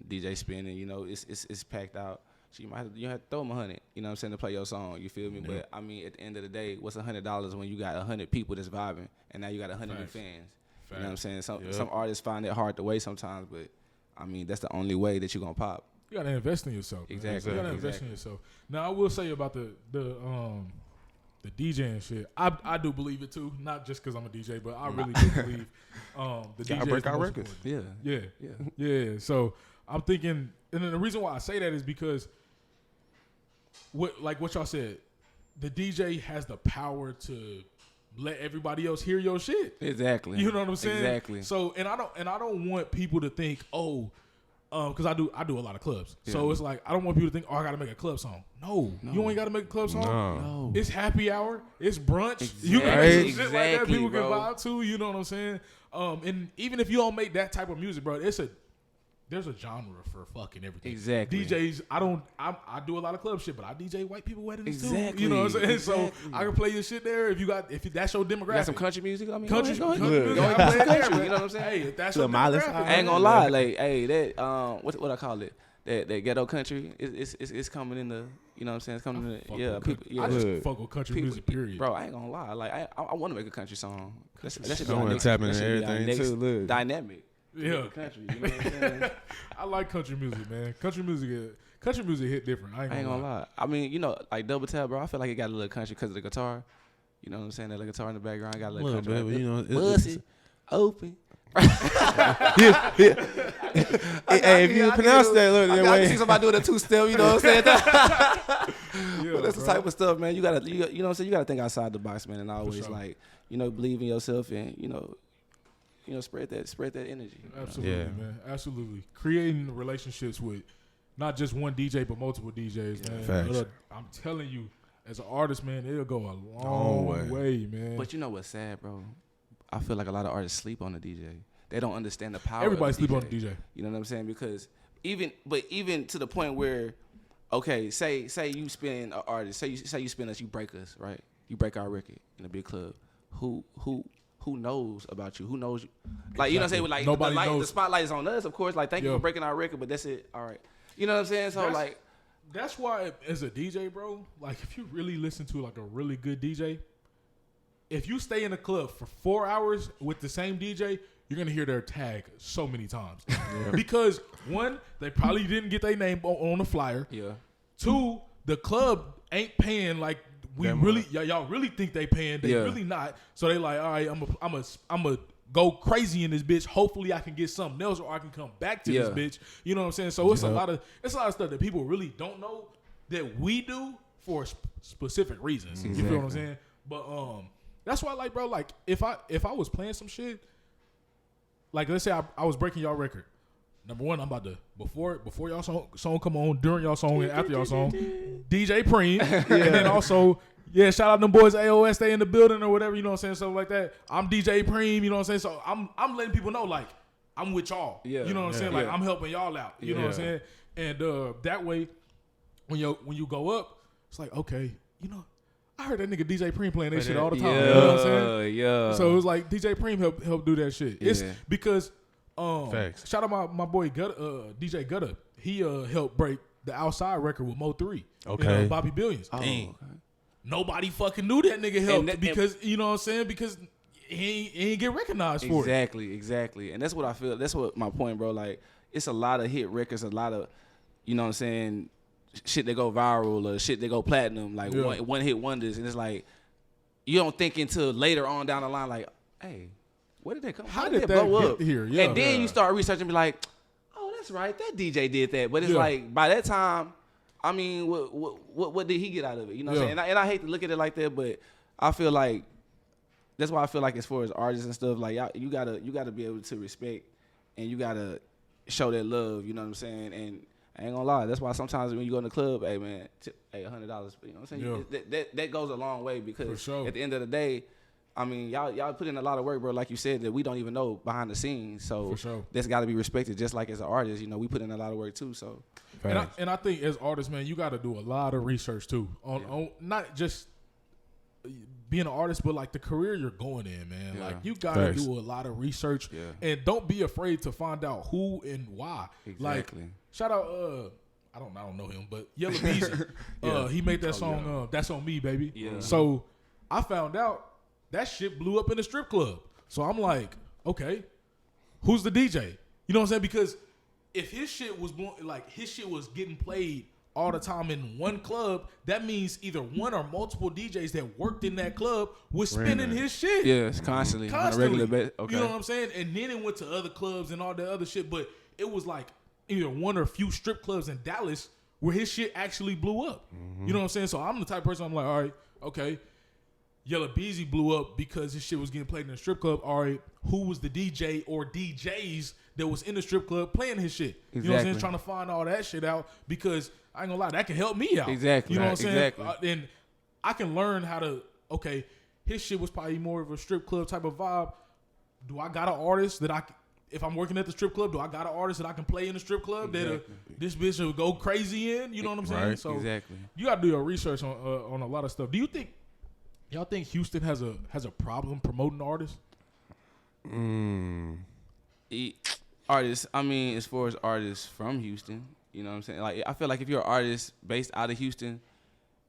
DJ spinning. It's packed out. So you have to throw them $100. You know what I'm saying, to play your song. You feel me? Yeah. But I mean, at the end of the day, what's $100 when you got 100 people that's vibing and now you got 100 new fans? You know what I'm saying? Some artists find it hard to wait sometimes, but I mean, that's the only way that you're gonna pop. You gotta invest in yourself. Exactly. You gotta invest in yourself. Now, I will say about the DJ and shit. I do believe it too. Not just because I'm a DJ, but I really do believe the DJ break our records. Yeah. So I'm thinking, and then the reason why I say that is because what y'all said, the DJ has the power to let everybody else hear your shit. Exactly. You know what I'm saying? Exactly. So, and I don't want people to think, because I do a lot of clubs. Yeah. So it's like, I don't want people to think, I got to make a club song. No. You ain't got to make a club song. No. It's happy hour. It's brunch. Exactly. You can make some shit like that people bro. can vibe to. You know what I'm saying? And even if you don't make that type of music, bro, there's a genre for fucking everything. Exactly. DJs, I do a lot of club shit, but I DJ white people weddings too. Exactly. You know what I'm saying? Exactly. So I can play your shit there if that's your demographic. You got some country music? I mean, country music. I play it country, there, you know what I'm saying? Hey, if that's your demographic. I ain't gonna lie, like, hey, that what I call it? That ghetto country, it's coming in the, you know what I'm saying? It's coming in the, people. Yeah, I just fuck with country music, period. Bro, I ain't gonna lie. Like, I want to make a country song. That should I want to tap into everything too. Look. Dynamic. Yeah, country. You know what I'm saying? I like country music, man. Country music hit different. I ain't gonna lie. I mean, like Double Tap, bro. I feel like it got a little country because of the guitar. You know what I'm saying? That little guitar in the background got a little country. Bit, but, Bussy, open. Hey, if you pronounce that, look, that I way. see somebody doing a two-step. You know what I'm saying? Yeah, but that's the type of stuff, man. You know what I'm saying? You gotta think outside the box, man, and always like, believe in yourself and spread that energy. Absolutely, man. Absolutely. Creating relationships with not just one DJ, but multiple DJs, man. Facts. I'm telling you, as an artist, man, it'll go a long way, man. But you know what's sad, bro? I feel like a lot of artists sleep on the DJ. They don't understand the power. Everybody sleep DJ. on the DJ. You know what I'm saying? Because even to the point where, okay, say you spin an artist, say you spin us, you break us, right? You break our record in a big club. Who knows about you? Who knows you? Like, you know what I'm saying? Like, nobody knows. The spotlight is on us, of course. Like, thank you for breaking our record, but that's it. All right. You know what I'm saying? So, that's why, as a DJ, bro, like, if you really listen to, like, a really good DJ, if you stay in a club for 4 hours with the same DJ, you're going to hear their tag so many times. Because, one, they probably didn't get their name on the flyer. Yeah. Two, the club ain't paying like y'all really think they paying. They really not. So they like, all right, I'm a go crazy in this bitch. Hopefully I can get something else or I can come back to this bitch. You know what I'm saying? So it's a lot of stuff that people really don't know that we do for specific reasons. Exactly. You feel what I'm saying? But that's why, like, bro, like if I was playing some shit, like let's say I was breaking y'all record. Number one, I'm about to before y'all song come on, during y'all song, and after y'all song, DJ Preme, and then also shout out them boys AOS, they in the building or whatever, you know what I'm saying, stuff like that. I'm DJ Preme, you know what I'm saying. So I'm letting people know like I'm with y'all, you know what I'm saying, like I'm helping y'all out, you know what I'm saying, and that way when you go up, it's like okay, you know, I heard that nigga DJ Preme playing that shit all the time. Yeah, you know what I'm saying? Yeah. So it was like DJ Preme help do that shit. It's because Facts. shout out my boy DJ Gutta. He helped break the Outside record with Mo 3. Okay. Bobby Billions. Oh, okay. Nobody fucking knew that nigga helped because you know what I'm saying? Because he ain't get recognized for it. Exactly. And that's what I feel. That's what my point, bro. Like, it's a lot of hit records, a lot of, you know what I'm saying, shit that go viral or shit that go platinum, like one hit wonders. And it's like, you don't think until later on down the line, like, hey, where did they come? How did that blow up here? Yeah. And then you start researching and be like, oh, that's right, that DJ did that. But it's like, by that time, I mean, what did he get out of it? You know what I'm saying? And I hate to look at it like that, but I feel like that's why I feel like as far as artists and stuff, like you gotta be able to respect and you gotta show that love. You know what I'm saying? And I ain't gonna lie, that's why sometimes when you go in the club, hey man, $100. You know what I'm saying? Yeah. That goes a long way because at the end of the day, I mean, y'all put in a lot of work, bro. Like you said, that we don't even know behind the scenes. So that's got to be respected. Just like as an artist, you know, we put in a lot of work too. So, and I think as artists, man, you got to do a lot of research too on not just being an artist, but like the career you're going in, man. Like you got to do a lot of research, and don't be afraid to find out who and why. Exactly. Like, shout out, I don't know him, but Yella Beezy, he made that song. That's on me, baby. Yeah. So I found out that shit blew up in the strip club. So I'm like, okay, who's the DJ? You know what I'm saying? Because if his shit was getting played all the time in one club, that means either one or multiple DJs that worked in that club was spinning his shit. Yeah, it's constantly. On a regular basis. Okay. You know what I'm saying? And then it went to other clubs and all that other shit. But it was like either one or a few strip clubs in Dallas where his shit actually blew up. Mm-hmm. You know what I'm saying? So I'm the type of person, I'm like, all right, okay. Yella Beezy blew up because his shit was getting played in a strip club. All right, who was the DJ or DJs that was in the strip club playing his shit? Exactly. You know what I'm saying? Trying to find all that shit out because I ain't gonna lie, that can help me out. Exactly. You know what I'm saying? Exactly. And I can learn how to, okay, his shit was probably more of a strip club type of vibe. Do I got an artist that if I'm working at the strip club, do I got an artist that I can play in the strip club that this bitch will go crazy in? You know what I'm saying? Right. So exactly. You got to do your research on a lot of stuff. Do you think y'all think Houston has a problem promoting artists? Artists, I mean, as far as artists from Houston, you know what I'm saying? Like, I feel like if you're an artist based out of Houston,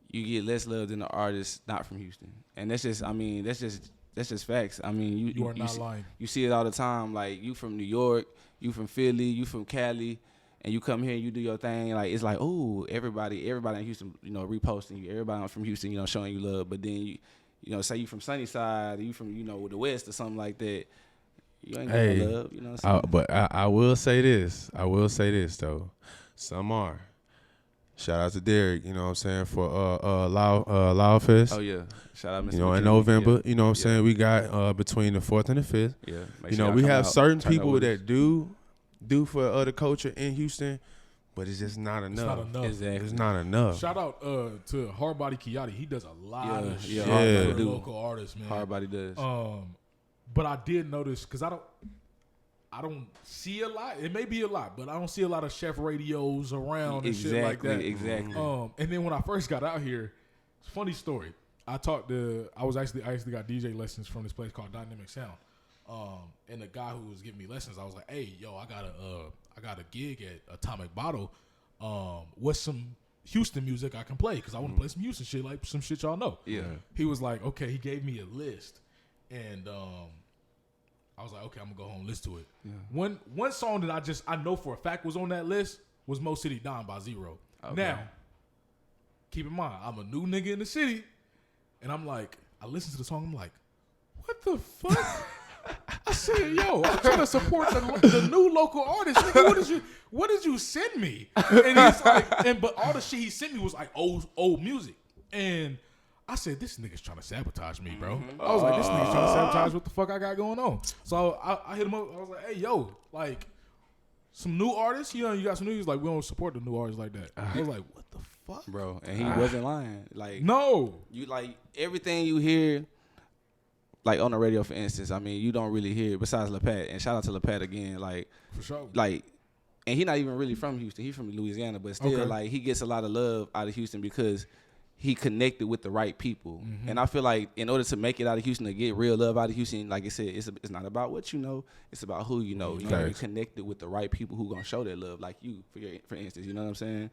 you get less love than an artist not from Houston. And that's just facts. I mean, you are not lying. You see it all the time. Like, you from New York, you from Philly, you from Cali, and you come here and you do your thing. Like, it's like, oh, everybody in Houston, you know, reposting you. Everybody from Houston, you know, showing you love. But then you know, say you from Sunnyside, or you from, you know, the West or something like that. You ain't getting no love, you know what I'm saying? But I will say this. Though. Some are. Shout out to Derek, you know what I'm saying, for Loud Fest. Oh, yeah. Shout out Mr. You know, McKinney. in November, you know what I'm saying, we got between the 4th and the 5th. Yeah. You know, we have certain people that do for other culture in Houston, but it's just not enough. It's not enough. Exactly. It's not enough. Shout out to Hardbody Kiati. He does a lot of shit for local artists, man. Hardbody does. But I did notice, because I don't see a lot. It may be a lot, but I don't see a lot of chef radios around and shit like that. Exactly. And then when I first got out here, funny story. I actually got DJ lessons from this place called Dynamic Sound. And the guy who was giving me lessons, I was like, "Hey, yo, I got a gig at Atomic Bottle. What's some Houston music I can play? Because I want to play some Houston shit, like some shit y'all know." Yeah. He was like, "Okay." He gave me a list, and I was like, "Okay, I'm gonna go home and listen to it." Yeah. One song that I know for a fact was on that list was Mo City Don by Zero. Okay. Now, keep in mind, I'm a new nigga in the city, and I'm like, I listen to the song, I'm like, what the fuck? I said, yo, I'm trying to support the new local artist. Nigga, what did you send me? And he's like, but all the shit he sent me was like old music. And I said, this nigga's trying to sabotage me, bro. I was like, this nigga's trying to sabotage what the fuck I got going on. So I hit him up. I was like, hey, yo, like, some new artists? You know, you got some new. He's like, we don't support the new artists like that. I was like, what the fuck? Bro, and he wasn't lying. Like, no. You, like, everything you hear, like, on the radio, for instance, I mean, you don't really hear, besides LaPat. And shout out to LaPat again. Like, for sure. Like, and he not even really from Houston. He's from Louisiana. But still, like, he gets a lot of love out of Houston because he connected with the right people. And I feel like in order to make it out of Houston, to get real love out of Houston, like I said, it's not about what you know, it's about who you know. You gotta be connected with the right people who gonna show that love, like you, for instance. You know what I'm saying?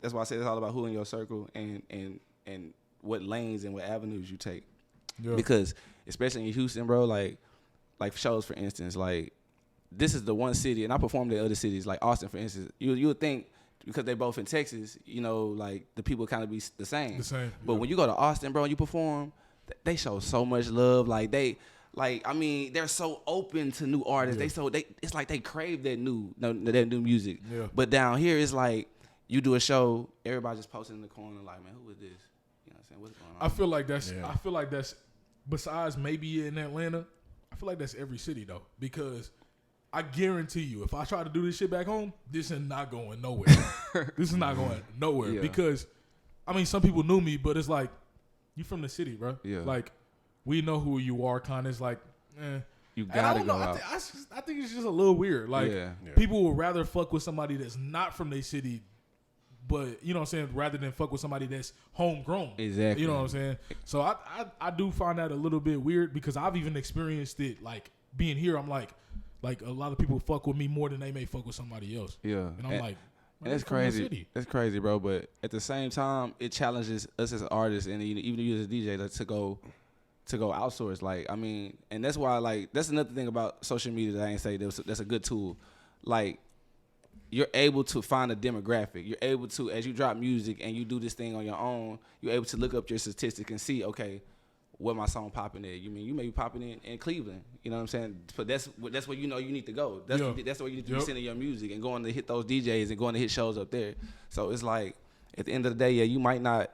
That's why I say it's all about who in your circle and what lanes and what avenues you take. Yeah. Because especially in Houston, bro, like shows, for instance, like this is the one city, and I performed in other cities, like Austin, for instance. You would think, because they both in Texas, you know, like the people kind of be the same. But when you go to Austin, bro, and you perform, they show so much love. Like I mean, they're so open to new artists. It's like they crave that new music. Yeah. But down here, it's like you do a show, everybody just posting in the corner, like, man, who is this? You know what I'm saying? What's going on? I feel like that's besides maybe in Atlanta, I feel like that's every city though, because I guarantee you, if I try to do this shit back home, this is not going nowhere. This is not going nowhere because, I mean, some people knew me, but it's like, you from the city, bro. Yeah. Like, we know who you are, kind of. It's like, you gotta go out. I think it's just a little weird. Like, people would rather fuck with somebody that's not from their city, but, you know what I'm saying, rather than fuck with somebody that's homegrown. Exactly. You know what I'm saying? So I do find that a little bit weird because I've even experienced it, like, being here, I'm like a lot of people fuck with me more than they may fuck with somebody else. Yeah. And I'm like, and that's crazy. That's crazy, bro. But at the same time, it challenges us as artists and even you as a DJ like, to go outsource. Like, I mean, and that's why, like, that's another thing about social media that I ain't say that's a good tool. Like, you're able to find a demographic. You're able to, as you drop music and you do this thing on your own, you're able to look up your statistics and see, okay, where my song popping at. You mean you may be popping in Cleveland, you know what I'm saying? But that's where you know you need to go. That's where you need to be sending your music and going to hit those DJs and going to hit shows up there. So it's like, at the end of the day, you might not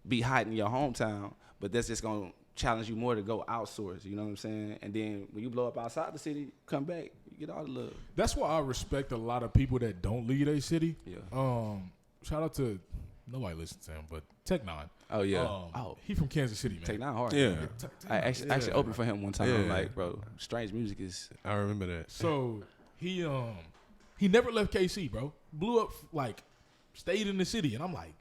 be hot in your hometown, but that's just gonna challenge you more to go outsource. You know what I'm saying? And then when you blow up outside the city, come back, you get all the love. That's why I respect a lot of people that don't leave a city. Yeah. Shout out to nobody listens to him, but Tech Nine. Oh yeah. He from Kansas City, man. Tech Nine hard. Yeah. I actually opened for him one time. I'm like, bro, strange music is. I remember that. So he never left KC, bro. Blew up, like, stayed in the city, and I'm like,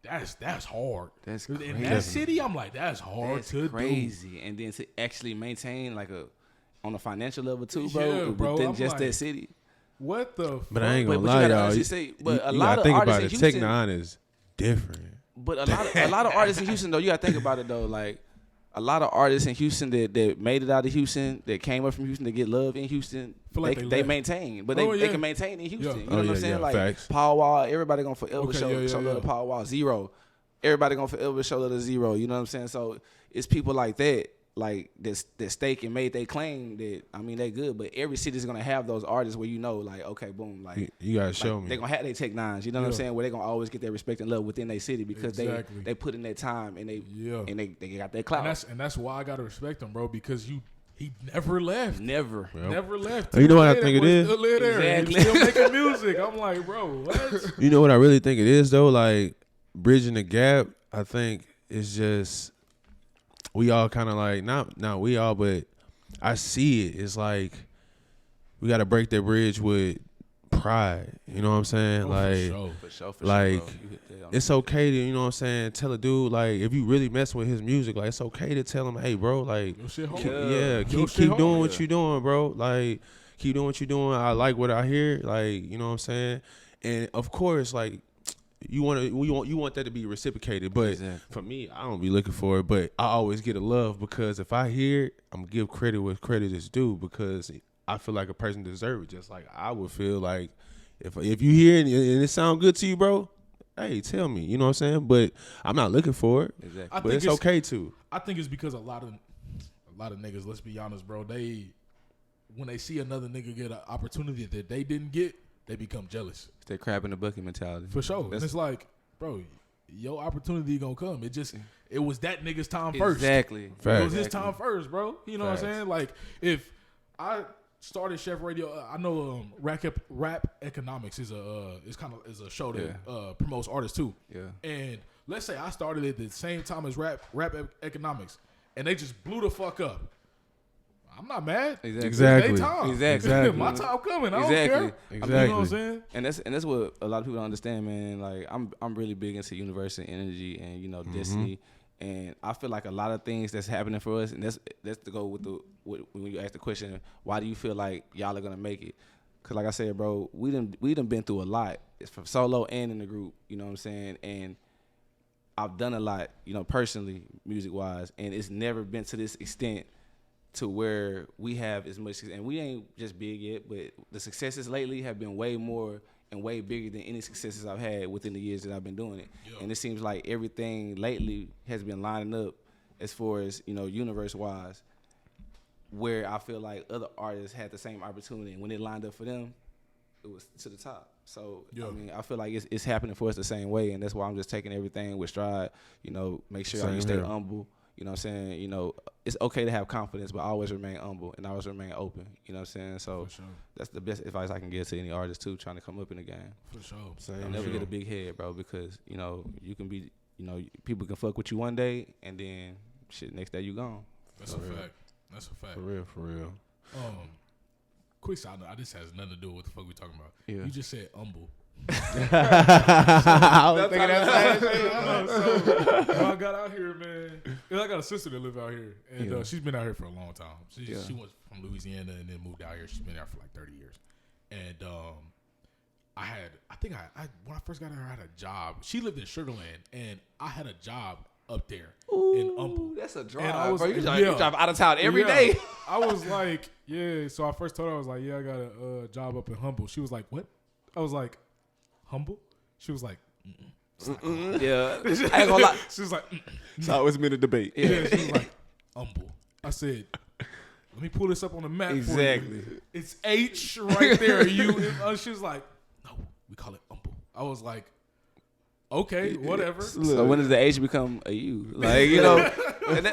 that's hard. That's crazy. In that city, I'm like, that's hard to crazy. do. And then to actually maintain like on a financial level too, bro. Yeah, bro. Within just that city. What the? But I ain't gonna lie, y'all. But a lot of think artists about in it. Houston, Tech Nine is different. But a lot of artists in Houston though, you gotta think about it though. Like a lot of artists in Houston that made it out of Houston, that came up from Houston, that get love in Houston, like they maintain. But they can maintain in Houston. You know what I'm saying? Like facts. Paul Wall, everybody gonna forever show love to Paul Wall. Zero. Everybody gonna forever show love to Zero. You know what I'm saying? So it's people like that. Like that stake and made they claim that, I mean, they good, but every city's gonna have those artists where you know, like, okay, boom, like you gotta show me. They're gonna have their Tech Nines, you know what I'm saying? Where they gonna always get their respect and love within their city because they put in their time and they got their clout. And that's why I gotta respect them, bro, because he never left. Never left. You know what I think it is? Exactly. Still making music. I'm like, bro, what? You know what I really think it is though? Like bridging the gap, I think it's just we all kind of like not we all, but I see it. It's like we got to break that bridge with pride. You know what I'm saying? For sure, it's okay to, you know what I'm saying, tell a dude, like, if you really messing with his music, like, it's okay to tell him, hey, bro, like, keep doing what you doing, bro. Like, keep doing what you doing. I like what I hear. Like, you know what I'm saying? And of course, like, you want that to be reciprocated, but for me, I don't be looking for it. But I always get a love because if I hear it, I'm gonna give credit where credit is due because I feel like a person deserves it. Just like I would feel like if you hear it and it sound good to you, bro, hey, tell me. You know what I'm saying? But I'm not looking for it. Exactly. But it's okay too. I think it's because a lot of niggas, let's be honest, bro, when they see another nigga get an opportunity that they didn't get, they become jealous. It's that crab in the bucket mentality. For sure. And it's like, bro, your opportunity gonna come. It was that nigga's time first. Exactly. It was his time first, bro. You know what I'm saying? Like, if I started Chef Radio, I know Rap Economics is a show that promotes artists too. Yeah. And let's say I started at the same time as Rap Economics, and they just blew the fuck up. I'm not mad. Exactly. It's their time. Exactly. My time coming. I don't Exactly. care. Exactly. I mean, you know what I'm saying? And that's what a lot of people don't understand, man. Like I'm really big into universe and energy and destiny. And I feel like a lot of things that's happening for us, and that's to go with when you ask the question, why do you feel like y'all are gonna make it? Cause like I said, bro, we done been through a lot. It's from solo and in the group. You know what I'm saying? And I've done a lot, personally, music wise, and it's never been to this extent to where we have as much, and we ain't just big yet, but the successes lately have been way more and way bigger than any successes I've had within the years that I've been doing it. Yo. And it seems like everything lately has been lining up as far as, universe wise, where I feel like other artists had the same opportunity, and when it lined up for them, it was to the top. So, I mean, I feel like it's happening for us the same way, and that's why I'm just taking everything with stride, make sure you stay humble. You know what I'm saying? It's okay to have confidence, but always remain humble and always remain open. You know what I'm saying? So that's the best advice I can give to any artist, too, trying to come up in the game. For sure. Never get a big head, bro, because, you can be, people can fuck with you one day, and then, shit, next day you gone. That's a fact. That's a fact. For real. Quick side note, this has nothing to do with what the fuck we talking about. Yeah. You just said humble. I was thinking that same thing. So I got out here, man. I got a sister that live out here, and she's been out here for a long time. She went from Louisiana and then moved out here. She's been out for like 30 years. And when I first got here, I had a job. She lived in Sugar Land, and I had a job up there in Humble. That's a drive, and I was, bro. You drive out of town every day. I was like, so I first told her, I was like, I got a job up in Humble. She was like, what? I was like, Humble? She was like, yeah. I ain't gonna lie. She was like, It's always been a debate. Yeah, she was like, Humble. I said, let me pull this up on the map exactly. for you. It's H right there. She was like, no, we call it Humble. I was like, okay, whatever. So when does the H become a U? Like,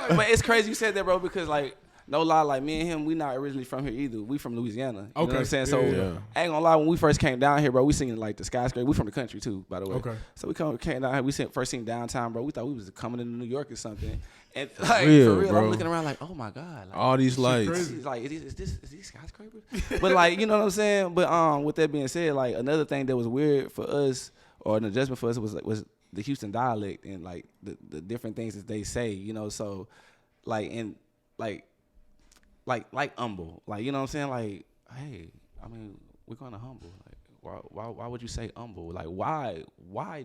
but it's crazy you said that, bro, because like, no lie, like me and him, we not originally from here either. We from Louisiana. You know what I'm saying? So I ain't gonna lie, when we first came down here, bro, we seen like the skyscraper. We from the country too, by the way. Okay. So we came down here, we first seen downtown, bro. We thought we was coming into New York or something. And like for real, bro. I'm looking around like, oh my God. Like, all these lights. Crazy. Like, is these skyscrapers? But like, you know what I'm saying? But with that being said, like another thing that was weird for us, or an adjustment for us, was the Houston dialect and like the different things that they say, so like like humble, like, you know what I'm saying? Like, hey, I mean, we're going to humble. Like, why would you say humble? Like, why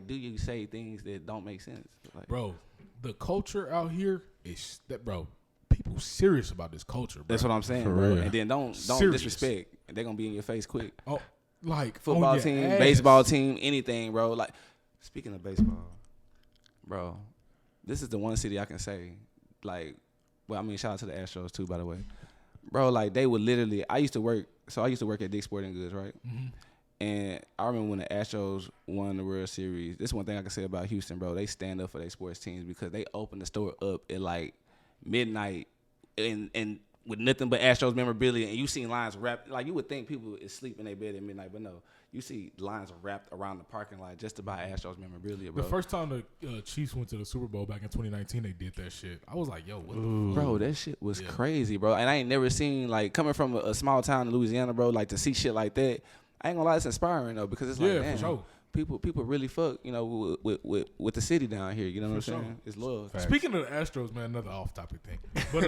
do you say things that don't make sense? Like, bro, the culture out here is that, bro. People serious about this culture, bro. That's what I'm saying, bro. And then don't disrespect. They're gonna be in your face quick. Oh, like football team, baseball team, anything, bro. Like, speaking of baseball, bro, this is the one city I can say, like, well, I mean, shout out to the Astros too, by the way. Bro, like, they would literally, I used to work at Dick's Sporting Goods, right? Mm-hmm. And I remember when the Astros won the World Series, this is one thing I can say about Houston, bro. They stand up for their sports teams because they open the store up at, like, midnight and with nothing but Astros memorabilia, and you seen lines wrapped. Like, you would think people is sleep in their bed at midnight, but no. You see lines wrapped around the parking lot just to buy Astros memorabilia, bro. The first time the Chiefs went to the Super Bowl back in 2019, they did that shit. I was like, yo, what the fuck? Bro, that shit was crazy, bro. And I ain't never seen, like, coming from a small town in Louisiana, bro, like, to see shit like that. I ain't gonna lie, it's inspiring, though, because it's like, damn, for sure. People really fuck, with the city down here. You know what I'm saying? It's love. Facts. Speaking of the Astros, man, another off-topic thing. But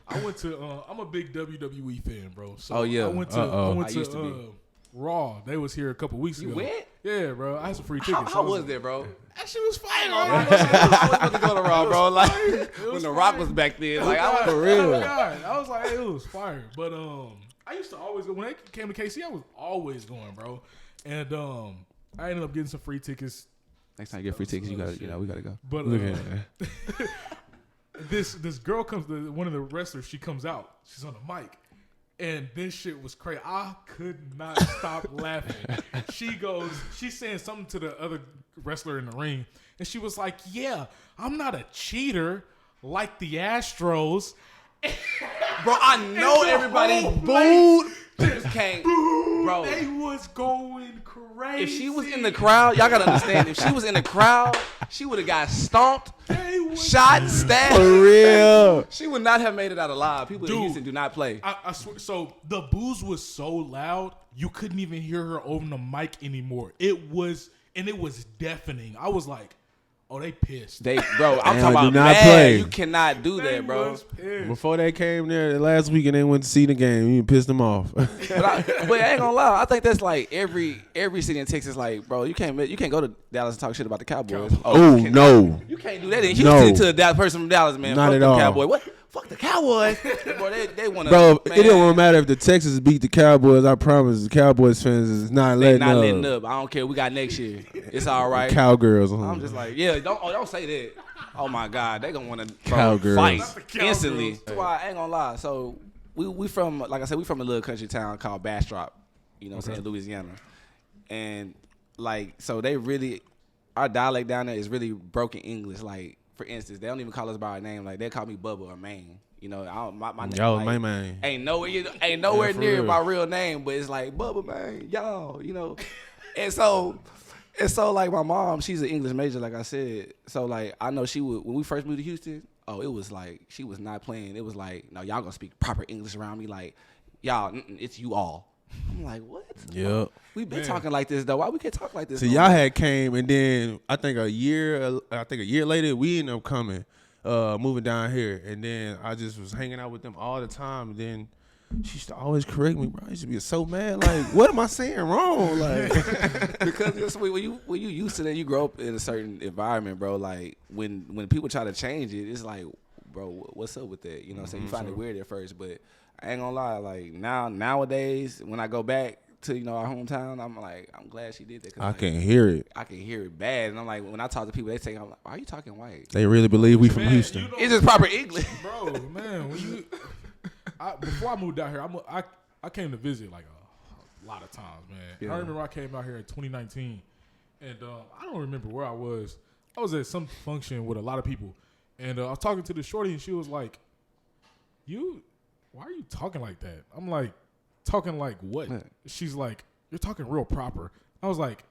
I went to, I'm a big WWE fan, bro. So I went to Raw. They was here a couple weeks ago. You went? Yeah, bro. I had some free tickets. How was that, bro? That shit was fire. I was about to go to Raw, bro. Like, when The Rock was back then. Like, I was for real. I was like, hey, it was fire. But I used to always go. When they came to KC, I was always going, bro. And I ended up getting some free tickets. Next time you get free tickets, we gotta go. But this girl comes, one of the wrestlers, she comes out. She's on the mic. And this shit was crazy. I could not stop laughing. She's saying something to the other wrestler in the ring. And she was like, yeah, I'm not a cheater like the Astros. Bro, I know everybody booed. Just can't, bro. They was going crazy. If she was in the crowd, y'all gotta understand. If she was in the crowd, she would have got stomped, shot, stabbed. For real. She would not have made it out alive. People Dude, in Houston do not play. I swear. So the booze was so loud, you couldn't even hear her over the mic anymore. It was deafening. I was like, oh, they pissed. Bro, I'm Damn, talking about do not mad. play. You cannot do that, bro. Before they came there last week and they went to see the game, you pissed them off. But I ain't gonna lie. I think that's like every city in Texas. Like, bro, you can't go to Dallas and talk shit about the Cowboys. No. You can't do that in Houston to a person from Dallas, man. Not Fuck at the all. Cowboys. What? Fuck the Cowboys. Bro, they want to. Bro, it don't matter if the Texans beat the Cowboys. I promise the Cowboys fans is not letting up. They not letting up. I don't care. We got next year. It's all right. Cowgirls. I'm just like, yeah, don't say that. Oh my God, they gonna want to Cowgirls. fight instantly. That's why I ain't gonna lie. So we from, like I said, we from a little country town called Bastrop, you know what I'm saying, Louisiana. And like, so they really, our dialect down there is really broken English. Like, for instance, they don't even call us by our name. Like, they call me Bubba or Maine. You know, my name Yo, like, man. ain't nowhere for near real. my real name, but it's like Bubba, man, y'all, you know. And so like my mom, she's an English major, like I said. So like I know she would, when we first moved to Houston, it was like she was not playing. It was like, no, y'all gonna speak proper English around me, like y'all, it's you all. I'm like, what? Yep. We been talking like this though. Why we can't talk like this? So y'all had came, and then I think a year later we ended up coming, moving down here, and then I just was hanging out with them all the time. And then she used to always correct me, bro. I used to be so mad, like, what am I saying wrong? Like, because when you used to that, you grow up in a certain environment, bro. Like when people try to change it, it's like, bro, what's up with that? You know what I'm saying? You find it weird at first, but I ain't gonna lie. Like nowadays, when I go back to our hometown, I'm like, I'm glad she did that. Cause I like, can hear it. I can hear it bad, and I'm like, when I talk to people, they say, I'm like, why are you talking white? They really believe we from Houston. You know, It's just proper English, bro. Man, before I moved out here, I came to visit like a lot of times, man. Yeah. I remember I came out here in 2019, and I don't remember where I was. I was at some function with a lot of people, and I was talking to the shorty, and she was like, why are you talking like that? I'm like, talking like what? She's like, you're talking real proper. I was like,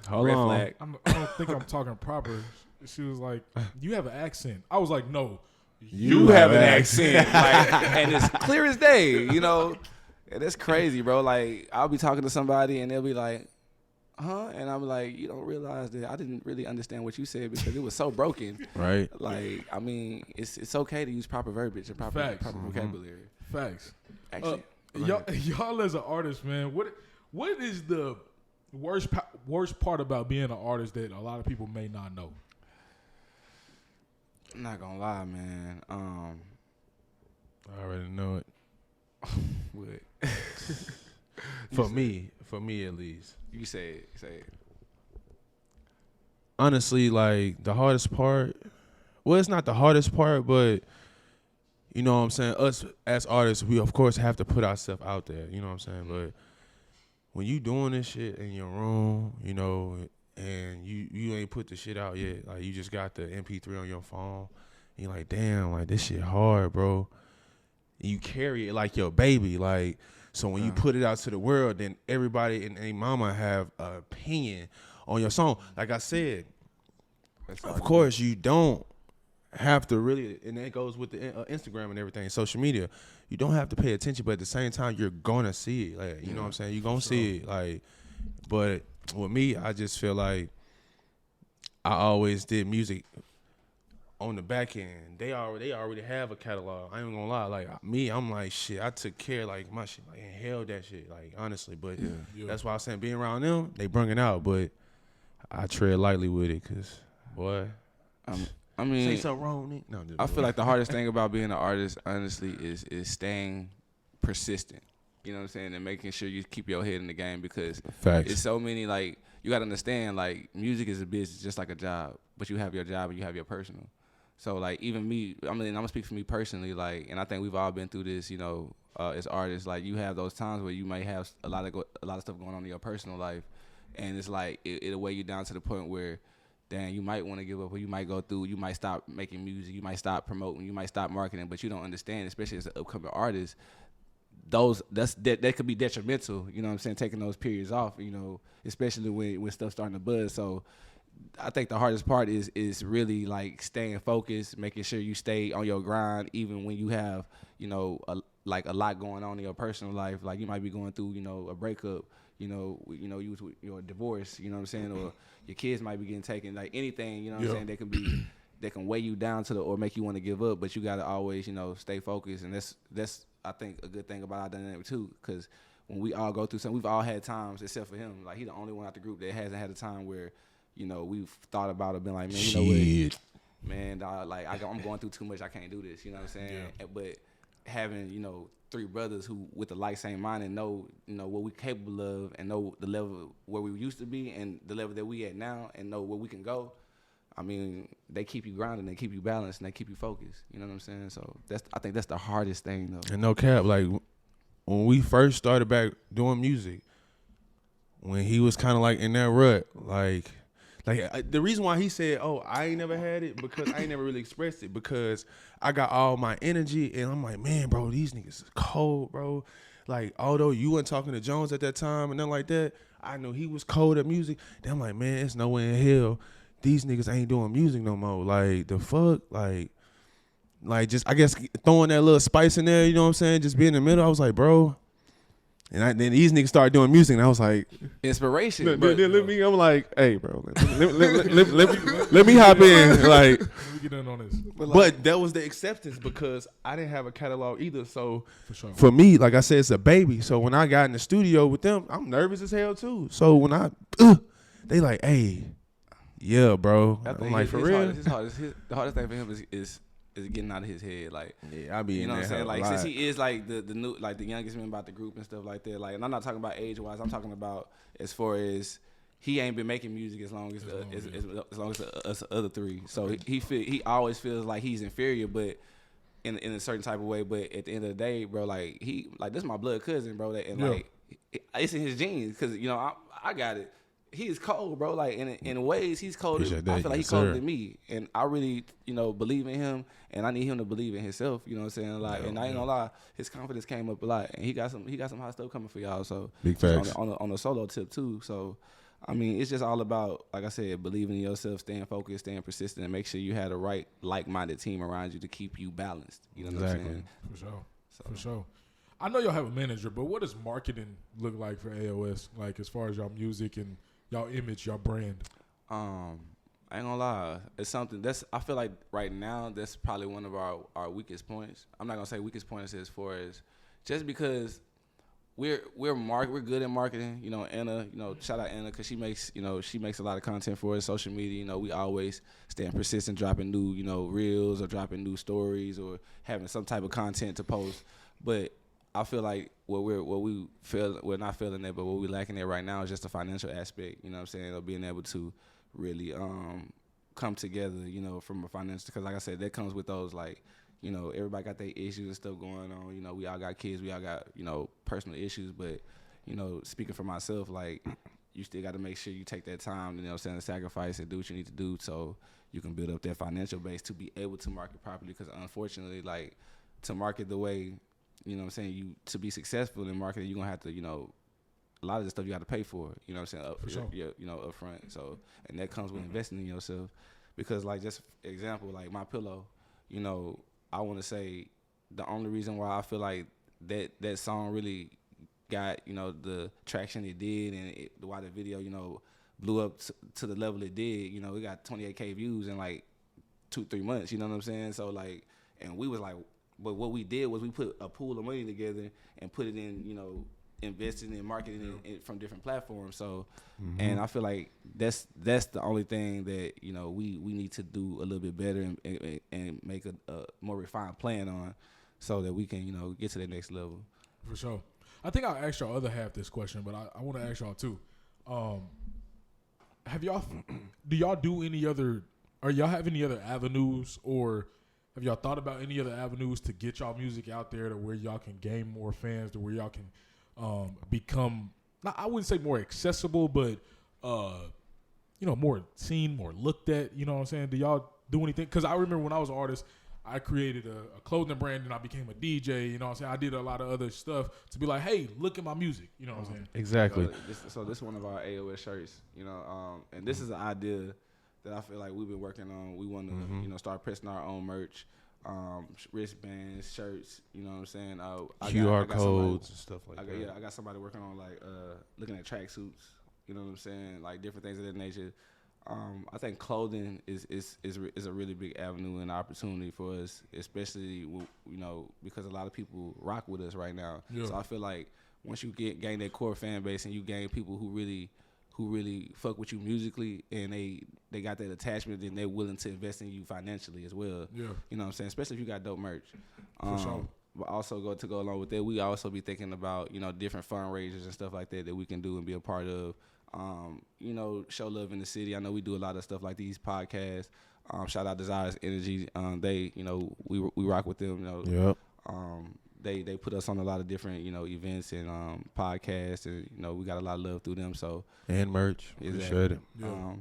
Hold on. flag. I don't think I'm talking proper. She was like, you have an accent. I was like, no. You have an accent, like, and it's clear as day, you know. And it's crazy, bro. Like, I'll be talking to somebody, and they'll be like, huh? And I'm like, you don't realize that I didn't really understand what you said because it was so broken. Right. Like, I mean, it's okay to use proper verbiage and proper vocabulary. Facts. Actually, y'all as an artist, man, what is the worst part about being an artist that a lot of people may not know? I'm not gonna lie, man. I already know it. What? For me at least. You say it. Honestly, like the hardest part, well, it's not the hardest part, but you know what I'm saying? Us as artists, we of course have to put ourselves out there, you know what I'm saying? But when you doing this shit in your room, you know, and you ain't put the shit out yet, like you just got the MP3 on your phone, and you're like, damn, like this shit hard, bro. And you carry it like your baby, like, so when you put it out to the world, then everybody and their mama have an opinion on your song. Like I said, of course you don't have to really, and that goes with the Instagram and everything, social media. You don't have to pay attention, but at the same time, you're gonna see it. Like, you know what I'm saying? You're gonna see it. Like, but with me, I just feel like I always did music on the back end. They already have a catalog. I ain't gonna lie. Like me, I'm like, shit, I took care like my shit, like, and held that shit, like, honestly. But that's why I saying being around them, they bring it out. But I tread lightly with it, cause boy, I mean, say so wrong, Nick. No, I feel like the hardest thing about being an artist, honestly, is staying persistent. You know what I'm saying? And making sure you keep your head in the game, because facts. it's so many, like, you got to understand, like, music is a business just like a job, but you have your job and you have your personal. So, like, even me, I mean, I'm going to speak for me personally, like, and I think we've all been through this, you know, as artists. Like, you have those times where you might have a lot of stuff going on in your personal life, and it's like, it'll weigh you down to the point where, damn, you might want to give up, or you might go through, you might stop making music, you might stop promoting, you might stop marketing, but you don't understand, especially as an upcoming artist, that could be detrimental. You know what I'm saying? Taking those periods off. You know, especially when stuff's starting to buzz. So I think the hardest part is really like staying focused, making sure you stay on your grind, even when you have, you know, a lot going on in your personal life. Like you might be going through, you know, a breakup, you was with your divorce, you know what I'm saying, or your kids might be getting taken, like anything, you know what I'm saying, they can weigh you down or make you want to give up, but you got to always, you know, stay focused. And that's I think a good thing about our dynamic too, because when we all go through something, we've all had times, except for him. Like, he the only one out the group that hasn't had a time where, you know, we've thought about it, been like, man, you know what, man, dog, like, I'm going through too much, I can't do this, you know what I'm saying? Yeah. But having, you know, 3 brothers who with the like same mind and know, you know, what we're capable of and know the level where we used to be and the level that we at now and know where we can go, I mean, they keep you grounded, they keep you balanced, and they keep you focused, you know what I'm saying? So I think that's the hardest thing, though. And no cap, like, when we first started back doing music, when he was kind of like in that rut, like the reason why he said, "Oh, I ain't never had it," because I ain't never really expressed it, because I got all my energy, and I'm like, man, bro, these niggas is cold, bro. Like, although you weren't talking to Jones at that time and nothing like that, I know he was cold at music. Then I'm like, man, it's nowhere in hell these niggas ain't doing music no more. Like, the fuck, like just, I guess, throwing that little spice in there, you know what I'm saying, just being in the middle. I was like, bro. And then these niggas started doing music, and I was like, inspiration. I'm like, hey, bro, let me hop in. Like, let me get in on this. But that was the acceptance, because I didn't have a catalog either. So for me, like I said, it's a baby. So when I got in the studio with them, I'm nervous as hell too. So when they like, hey, yeah, bro. I'm like, for real. The hardest thing for him is getting out of his head. Like, yeah, I be, you know in what I'm saying? Like, since he is like the new, like the youngest member about the group and stuff like that. Like, and I'm not talking about age wise. I'm talking about as far as he ain't been making music as long as us other 3. So he always feels like he's inferior, but in a certain type of way. But at the end of the day, bro, like, this is my blood cousin, bro. Like, it's in his genes, because, you know, I got it. He's cold, bro. Like, in ways, he's colder. I feel like he's colder than me, and I really, you know, believe in him, and I need him to believe in himself. You know what I'm saying? Like, and I ain't gonna lie, his confidence came up a lot, and he got some hot stuff coming for y'all. So big facts on the solo tip too. So, I mean, it's just all about, like I said, believing in yourself, staying focused, staying persistent, and make sure you have the right like-minded team around you to keep you balanced. You know what I'm saying? For sure. I know y'all have a manager, but what does marketing look like for AOS? Like, as far as y'all music and y'all image, y'all brand? I ain't gonna lie. It's something I feel like right now that's probably one of our weakest points. I'm not gonna say weakest points as far as just because we're good at marketing. You know, Anna, you know, shout out Anna, because she makes a lot of content for us, social media. You know, we always staying persistent, dropping new, you know, reels or dropping new stories or having some type of content to post. But I feel like we're not feeling that, but what we're lacking there right now is just the financial aspect, you know what I'm saying, of being able to really come together, you know, from a financial, because like I said, that comes with those, like, you know, everybody got their issues and stuff going on, you know, we all got kids, we all got, you know, personal issues, but, you know, speaking for myself, like, you still got to make sure you take that time, you know what I'm saying, to sacrifice and do what you need to do so you can build up that financial base to be able to market properly, because unfortunately, like, to market the way, you know what I'm saying, to be successful in marketing, you're going to have to, you know, a lot of the stuff you got to pay for, you know what I'm saying, you know, up front. So, and that comes with investing in yourself, because, like, just example, like My Pillow, you know, I want to say the only reason why I feel like that song really got, you know, the traction it did, and why the video, you know, blew up to the level it did, you know, it got 28K views in like 2-3 months, you know what I'm saying? So, like, and we was like, but what we did was we put a pool of money together and put it in, you know, investing in marketing it from different platforms. So, and I feel like that's the only thing that, you know, we need to do a little bit better and make a more refined plan on, so that we can, you know, get to the next level. For sure. I think I'll ask y'all other half this question, but I want to ask y'all too. Do y'all do any other? Or y'all have any other avenues, or have y'all thought about any other avenues to get y'all music out there to where y'all can gain more fans, to where y'all can become, I wouldn't say more accessible, but, you know, more seen, more looked at, you know what I'm saying? Do y'all do anything? Because I remember when I was an artist, I created a clothing brand and I became a DJ. You know what I'm saying? I did a lot of other stuff to be like, hey, look at my music. You know what I'm saying? Exactly. So this is one of our AOS shirts, you know, and this is an idea that I feel like we've been working on. We want to, you know, start pressing our own merch, wristbands, shirts. You know what I'm saying? QR codes and stuff like that. Yeah, I got somebody working on like looking at tracksuits. You know what I'm saying? Like different things of that nature. I think clothing is a really big avenue and opportunity for us, especially you know, because a lot of people rock with us right now. Yeah. So I feel like once you gain that core fan base and you gain people who really fuck with you musically and they got that attachment, then they're willing to invest in you financially as well. Yeah. You know what I'm saying? Especially if you got dope merch. For sure. But also go along with that, we also be thinking about, you know, different fundraisers and stuff like that we can do and be a part of. You know, show love in the city. I know we do a lot of stuff like these podcasts. Shout out Desires Energy. They, you know, we rock with them. You know, yep. They put us on a lot of different, you know, events and podcasts, and you know, we got a lot of love through them. So and merch, appreciate it. Yeah.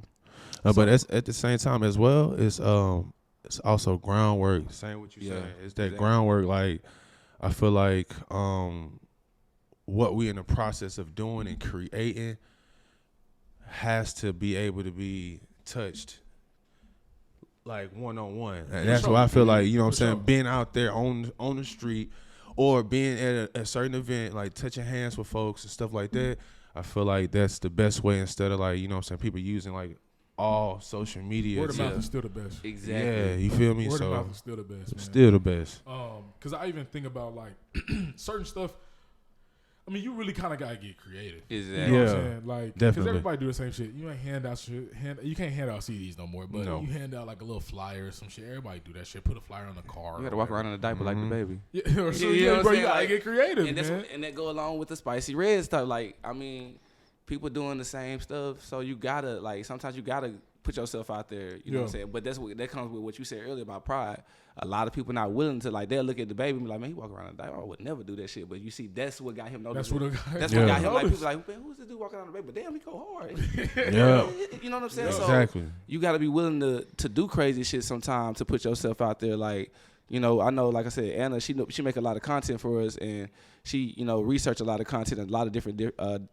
But at the same time as well, it's also groundwork. Saying what you saying, it's that groundwork. Like I feel like what we in the process of doing and creating has to be able to be touched like one-on-one. And that's why I feel like, you know what I'm saying, being out there on the street or being at a certain event, like touching hands with folks and stuff like that, I feel like that's the best way instead of like, you know what I'm saying, people using like all social media. Word of mouth is still the best. Exactly. Yeah, you feel me? Word of mouth is still the best, man. Still the best. Because I even think about like certain stuff. I mean, you really kind of gotta get creative. Exactly. You know what I'm saying? Like, definitely. Because everybody do the same shit. You ain't hand out shit. You can't hand out CDs no more. But you hand out like a little flyer or some shit. Everybody do that shit. Put a flyer on the car. You gotta walk around in a diaper like the baby. Yeah, or so, yeah, bro. You gotta get creative, and man. And that go along with the spicy red stuff. Like, I mean, people doing the same stuff. So you gotta like sometimes you gotta put yourself out there. You know what I'm saying? But that comes with what you said earlier about pride. A lot of people not willing to, like, they'll look at the baby and be like, man, he walk around in a diaper. I would never do that shit. But you see, that's what got him noticed. That's what got him. Like, people like, man, who's this dude walking around the baby? But damn, he go hard. Yeah. You know what I'm saying? Yeah. Exactly. So you got to be willing to do crazy shit sometimes to put yourself out there. Like, you know, I know, like I said, Anna, she make a lot of content for us, and she, you know, research a lot of content and a lot of different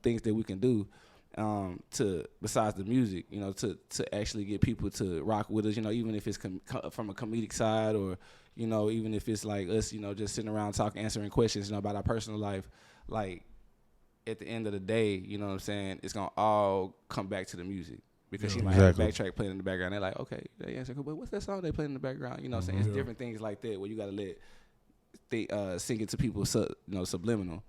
things that we can do. To besides the music, you know, to actually get people to rock with us, you know, even if it's from a comedic side, or, you know, even if it's like us, you know, just sitting around talking, answering questions, you know, about our personal life. Like, at the end of the day, you know what I'm saying, it's gonna all come back to the music, because she might have a backtrack playing in the background. They're like, okay, they answer, but what's that song they playing in the background? You know what I'm saying? It's different things like that where you gotta let sing it to people, you know, subliminal.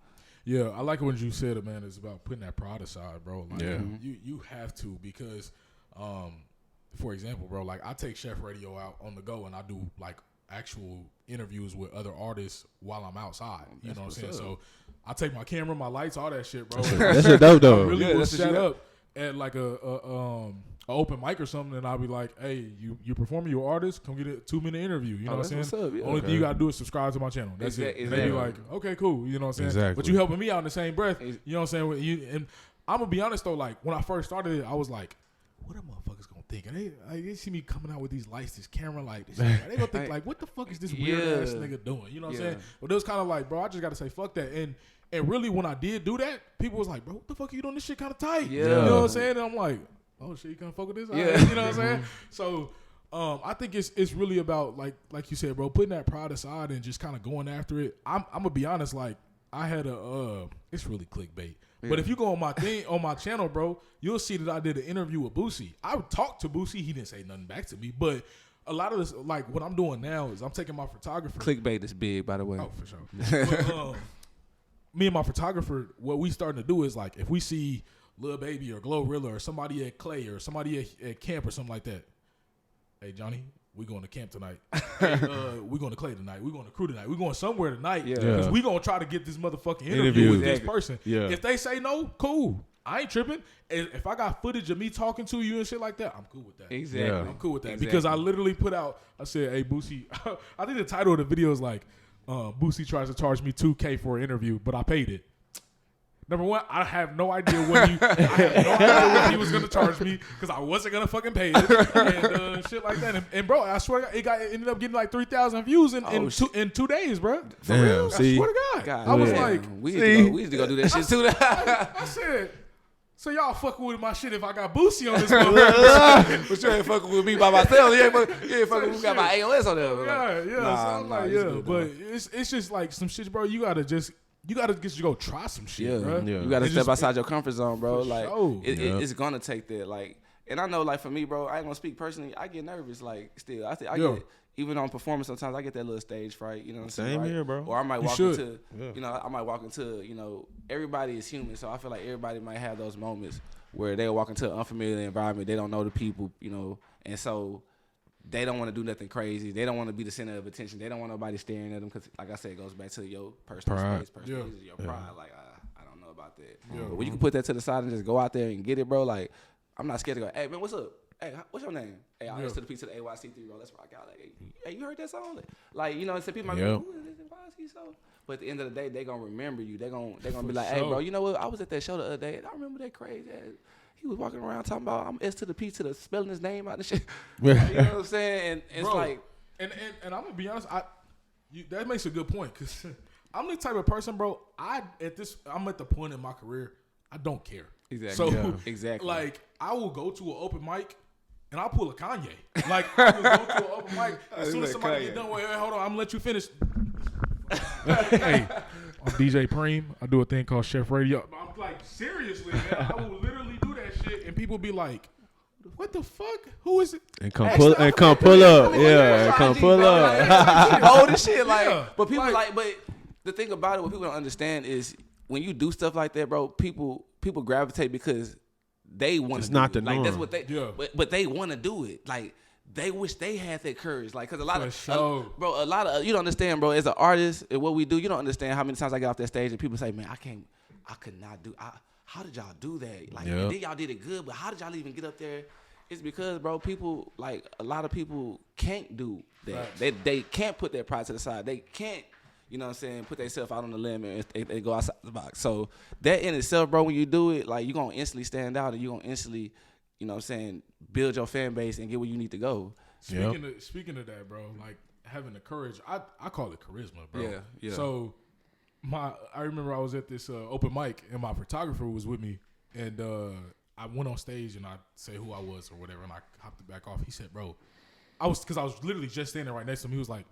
Yeah, I like what you said, man. It's about putting that pride aside, bro. Like, you have to, because, for example, bro, like I take SHEF Radio out on the go, and I do like actual interviews with other artists while I'm outside. You know what I'm saying? So I take my camera, my lights, all that shit, bro. That shit dope, though. I really will set up at like a open mic or something, and I'll be like, hey, you performing, your artist, come get a 2-minute interview. You know what I'm saying? Up, yeah. Only thing you gotta do is subscribe to my channel. That's it. And they be like, okay, cool. You know what I'm saying? Exactly. But you helping me out in the same breath. You know what I'm saying? And I'm gonna be honest though, like when I first started it, I was like, what are motherfuckers gonna think? And they see me coming out with these lights, this camera light, this shit. They gonna think like, what the fuck is this weird ass nigga doing? You know what I'm saying? But it was kind of like, bro, I just gotta say fuck that. And really, when I did do that, people was like, bro, what the fuck are you doing? This shit kind of tight. Yeah. You know what I'm saying? And I'm like, oh shit, you can't fuck with this? Yeah. You know what I'm saying? So I think it's really about like you said, bro, putting that pride aside and just kind of going after it. I'm gonna be honest, like I had it's really clickbait. Yeah. But if you go on my on my channel, bro, you'll see that I did an interview with Boosie. I talked to Boosie, he didn't say nothing back to me, but a lot of this, like what I'm doing now is I'm taking my photographer. Clickbait is big, by the way. Oh, for sure. But, me and my photographer, what we starting to do is like if we see Lil Baby or Glorilla or somebody at Clay or somebody at camp or something like that. Hey, Johnny, we going to camp tonight. Hey, we going to Clay tonight. We going to crew tonight. We going somewhere tonight. Because we going to try to get this motherfucking interview with this person. Yeah. If they say no, cool. I ain't tripping. If I got footage of me talking to you and shit like that, I'm cool with that. Exactly. I'm cool with that. Because I literally put out, I said, hey, Boosie, I think the title of the video is like, Boosie tries to charge me $2K for an interview, but I paid it. Number one, I have no idea what he was gonna charge me because I wasn't gonna fucking pay it and shit like that. And bro, I swear it ended up getting like 3,000 views in 2 days, bro. For real, see? I swear to God. I was like, we used to go do that shit too. I said. So y'all fucking with my shit if I got Boosie on this motherfucker. But you ain't fucking with me by myself. You ain't fucking with me. Got my AOS on there. Yeah. Nah, so I'm like, yeah. But it's just like some shit, bro. You gotta just go try some shit, bro. Yeah. You gotta step outside your comfort zone, bro. Like sure. it's gonna take that. Like, and I know, like for me, bro, I ain't gonna speak personally. I get nervous. Like, still, I get. Even on performance, sometimes I get that little stage fright. You know what I'm saying? Same here, bro. Or I might walk into, everybody is human. So I feel like everybody might have those moments where they'll walk into an unfamiliar environment. They don't know the people, and so they don't want to do nothing crazy. They don't want to be the center of attention. They don't want nobody staring at them because, like I said, it goes back to your personal space. Your pride. Like, I don't know about that. Yeah. But when you can put that to the side and just go out there and get it, bro, like, I'm not scared to go, hey, man, what's up? Hey, what's your name? Hey, I listen to the piece of the AYC3, bro. Let's rock out. Like, hey, you heard that song? Like, some people might be like, who is this? Why is he so? But at the end of the day, they gonna remember you. They gonna be like, hey, bro, you know what? I was at that show the other day, and I remember that crazy ass. He was walking around talking about I'm S to the P to the spelling his name out and shit. You know what I'm saying? And it's bro, like, and I'm gonna be honest, that makes a good point because I'm the type of person, bro. I'm at the point in my career, I don't care. Exactly. So exactly. Like, I will go to an open mic. And I'll pull a Kanye. Like, I will go to an open mic. As soon as somebody get done, wait, hold on, I'm going to let you finish. Hey, I'm DJ Preme. I do a thing called SHEF Radio. I'm like, seriously, man. I will literally do that shit. And people be like, what the fuck? Who is it? And come pull up. Yeah, come pull up. Old as shit. Like, Yeah, but people but the thing about it, what people don't understand is when you do stuff like that, bro, people gravitate because they want to. It's not the norm. Like, that's what they. Yeah. But they want to do it. Like, they wish they had that courage. Like, cause a lot bro, a lot of you don't understand, bro. As an artist, and what we do, you don't understand how many times I get off that stage and people say, "Man, I could not do. How did y'all do that? Like, and then y'all did it good, but how did y'all even get up there?" It's because, bro, people, like, a lot of people can't do that. Right. They can't put their pride to the side. They can't. You know what I'm saying? Put themselves out on the limb and they go outside the box. So that in itself, bro, when you do it, like, you're going to instantly stand out and you're going to instantly, you know what I'm saying, build your fan base and get where you need to go. Speaking of that, bro, like, having the courage, I call it charisma, bro. Yeah. So I remember I was at this open mic and my photographer was with me and I went on stage and I said who I was or whatever and I hopped it back off. He said, bro, because I was literally just standing right next to him. He was like,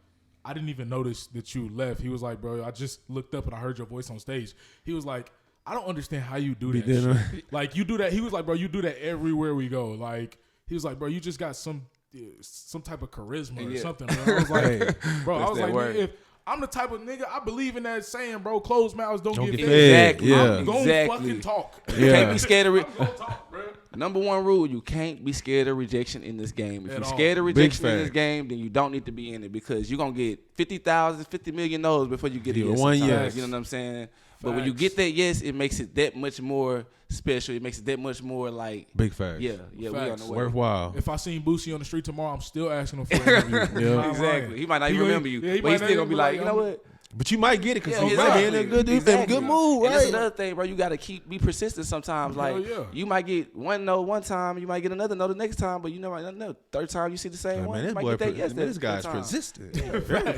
I didn't even notice that you left. He was like, bro, I just looked up and I heard your voice on stage. He was like, I don't understand how you do that shit. Like, you do that. He was like, bro, you do that everywhere we go. Like, he was like, bro, you just got some type of charisma or something, bro. I was like, bro, I was like, man, if I'm the type of nigga, I believe in that saying, bro, closed mouths don't get fed. Exactly. Yeah. I'm gonna fucking talk. You can't be scared of I'm gonna talk, bro. Number one rule, you can't be scared of rejection in this game. If you're scared of rejection in this game, then you don't need to be in it because you're going to get 50 million no's before you get a yes. One yes. You know what I'm saying? Facts. But when you get that yes, it makes it that much more special. It makes it that much more like. Big facts. Yeah, we on the way. Worthwhile. If I seen Boosie on the street tomorrow, I'm still asking him for an interview. Yeah. Exactly. He might not even remember you. Yeah, but he's still going to be like, you know what? But you might get it because you exactly. might be in a good mood, right? And that's another thing, bro. You got to be persistent sometimes. Like, you might get one no one time, you might get another no the next time, but you know, third time you see the same one, man, you might get that yes. This guy's persistent.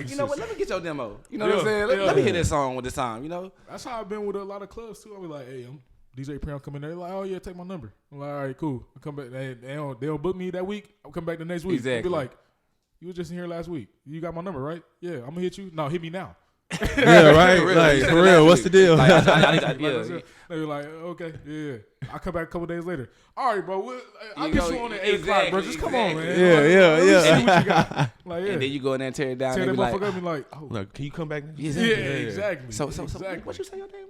You know what? Let me get your demo. You know what I'm saying? Let me hear that song with this time, you know? That's how I've been with a lot of clubs, too. I'll be like, hey, I'm DJ Preme. Come in there. They're like, oh, yeah, take my number. I'm like, all right, cool. I come back. They don't book me that week. I'll come back the next week. Exactly. I'll be like, you were just in here last week. You got my number, right? Yeah, I'm going to hit you. No, hit me now. Yeah, right. Like, for real, what's the deal? Like, they were like, okay, yeah. I come back a couple days later. All right, bro. I'll get you on at 8 o'clock, bro. Just come on, man. Yeah. See what you got. Like, and then you go in there and tear it down. Tear that and motherfucker like, up and like, oh. Look, can you come back? Exactly. So, exactly. what you say your name?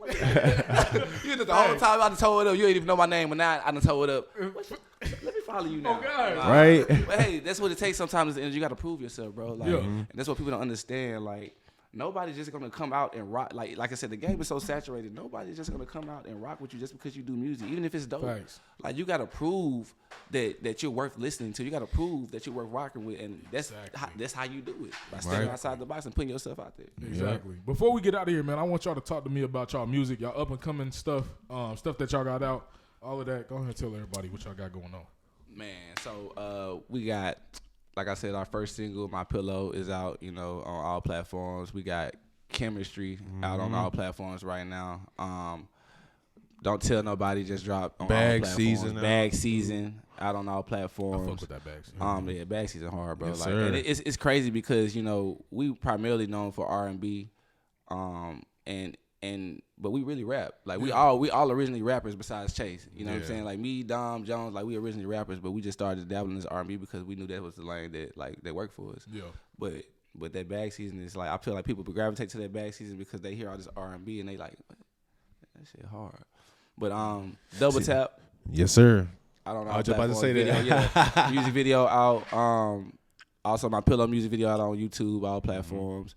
You the whole time I done told it up. You ain't even know my name, but now I done told it up. Let me follow you now. Oh, God. Right. But hey, that's what it takes sometimes. You got to prove yourself, bro. Like, and that's what people don't understand. Like, nobody's just gonna come out and rock. Like I said, the game is so saturated. Nobody's just gonna come out and rock with you just because you do music, even if it's dope. Thanks. Like you gotta prove that you're worth listening to. You gotta prove that you're worth rocking with, and that's how you do it by stepping outside the box and putting yourself out there. Exactly. Yeah. Before we get out of here, man, I want y'all to talk to me about y'all music, y'all up and coming stuff, stuff that y'all got out, all of that. Go ahead and tell everybody what y'all got going on. Man, so we got, like I said, our first single, My Pillow, is out, on all platforms. We got Chemistry out on all platforms right now. Don't Tell Nobody just dropped on all platforms. Bag Season out on all platforms. I fuck with that Bag Season. Yeah, Bag Season hard, bro. Yes, like, and it's crazy because we primarily known for R&B, but we really rap. Like we all originally rappers besides Chase. You know what I'm saying? Like me, Dom, Jones, like we originally rappers, but we just started dabbling in this R&B because we knew that was the lane that worked for us. Yeah. But that Bag Season is like, I feel like people gravitate to that Bag Season because they hear all this R&B and they like, that shit hard. But Double Tap. Yes, sir. I don't know. I was just about to say that. Yeah. Music video out. Also my Pillow music video out on YouTube, all platforms.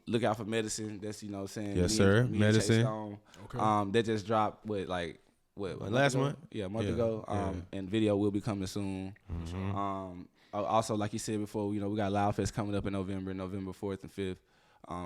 Look out for Medicine. That's what I'm saying. Yes, sir. Medicine. Okay. That just dropped what last month? Yeah, a month ago. And video will be coming soon. Mm-hmm. Also, like you said before, we got Loud Fest coming up in November 4th and 5th.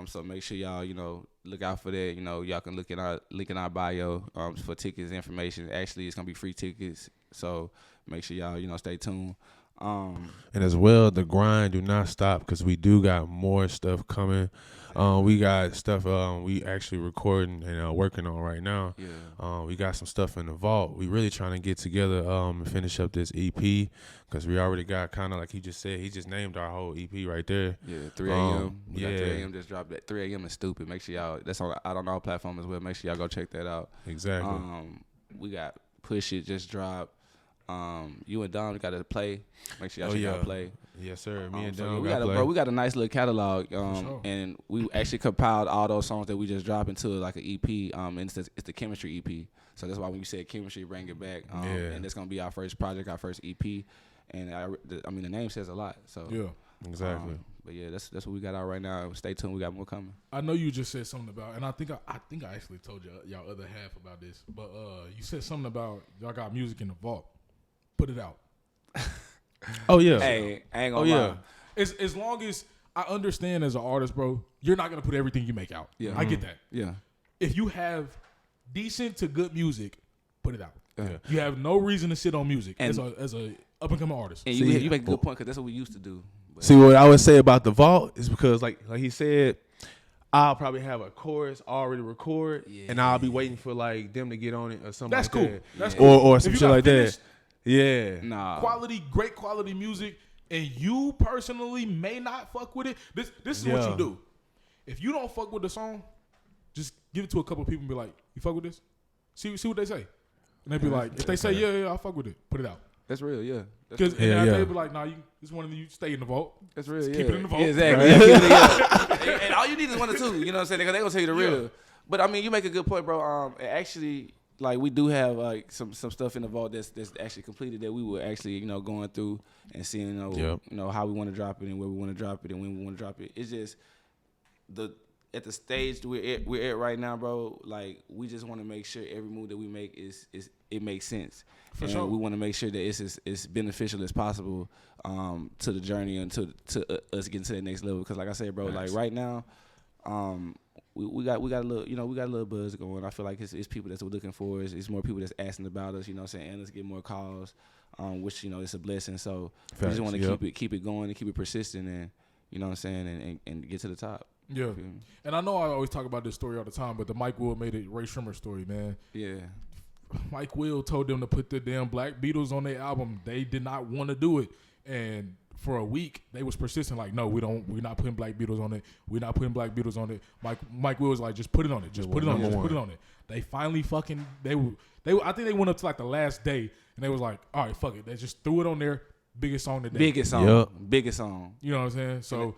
So make sure y'all, look out for that. Y'all can look in our link in our bio for tickets information. Actually, it's gonna be free tickets. So make sure y'all, stay tuned. And as well, the grind do not stop because we do got more stuff coming. We got stuff we actually recording and working on right now. Yeah. We got some stuff in the vault. We really trying to get together and finish up this EP because we already got kind of like he just said. He just named our whole EP right there. Yeah, 3 a.m. We got 3 a.m. just dropped that. 3 a.m. is stupid. Make sure y'all. That's out on all platforms as well. Make sure y'all go check that out. Exactly. We got Push It just dropped. You and Dom got to play. Make sure y'all check out Play. Yes, sir. Me and Dom so we got a nice little catalog, and we actually compiled all those songs that we just dropped into like an EP. And it's the Chemistry EP. So that's why when you said Chemistry, bring it back. And it's gonna be our first project, our first EP. And the name says a lot. So yeah, exactly. But yeah, that's what we got out right now. Stay tuned. We got more coming. I know you just said something about, and I think I actually told y'all other half about this, but you said something about y'all got music in the vault. Put it out. Oh yeah. Hey, I ain't gonna lie. As long as I understand as an artist, bro, you're not gonna put everything you make out. Yeah, I get that. Yeah. If you have decent to good music, put it out. Yeah. You have no reason to sit on music as a up and coming artist. And you make a good point because that's what we used to do. But see, what I would say about the vault is because like he said, I'll probably have a chorus already recorded, and I'll be waiting for like them to get on it or something. That's like cool. That. That's cool. Or some shit like that. Yeah. Nah. Great quality music, and you personally may not fuck with it. This is what you do. If you don't fuck with the song, just give it to a couple of people and be like, "You fuck with this?" See what they say, and they be like, if they say yeah, I fuck with it, put it out. That's real, yeah. Because they be like, "Nah, this one of you stay in the vault." That's real, keep it in the vault. Exactly. Yeah. And all you need is one or two. You know what I'm saying? They gonna tell you the real. But I mean, you make a good point, bro. Actually. Like we do have like some stuff in the vault that's actually completed that we were actually going through and seeing how we want to drop it and where we want to drop it and when we want to drop it. It's just at the stage we're at right now, bro. Like we just want to make sure every move that we make is it makes sense. For sure. We want to make sure that it's as beneficial as possible to the journey and to us getting to the next level. Because like I said, bro, like right now. We got a little we got a little buzz going. I feel like it's people that's looking for us. It's more people that's asking about us. You know what I'm saying? And let's get more calls, which it's a blessing. So we just want to keep it going and keep it persistent, and you know what I'm saying, and get to the top. Yeah. And I know I always talk about this story all the time, but the Mike Will made it Ray Shrimmer story, man. Yeah. Mike Will told them to put the damn Black Beatles on their album. They did not want to do it, and for a week, they was persistent. Like, no, we're not putting Black Beatles on it. We're not putting Black Beatles on it. Mike Will was like, just put it on it. Just put it on it. Just put it on it. They finally fucking I think they went up to like the last day and they was like, all right, fuck it. They just threw it on there. Biggest song today. Biggest song. Yep. Biggest song. You know what I'm saying? So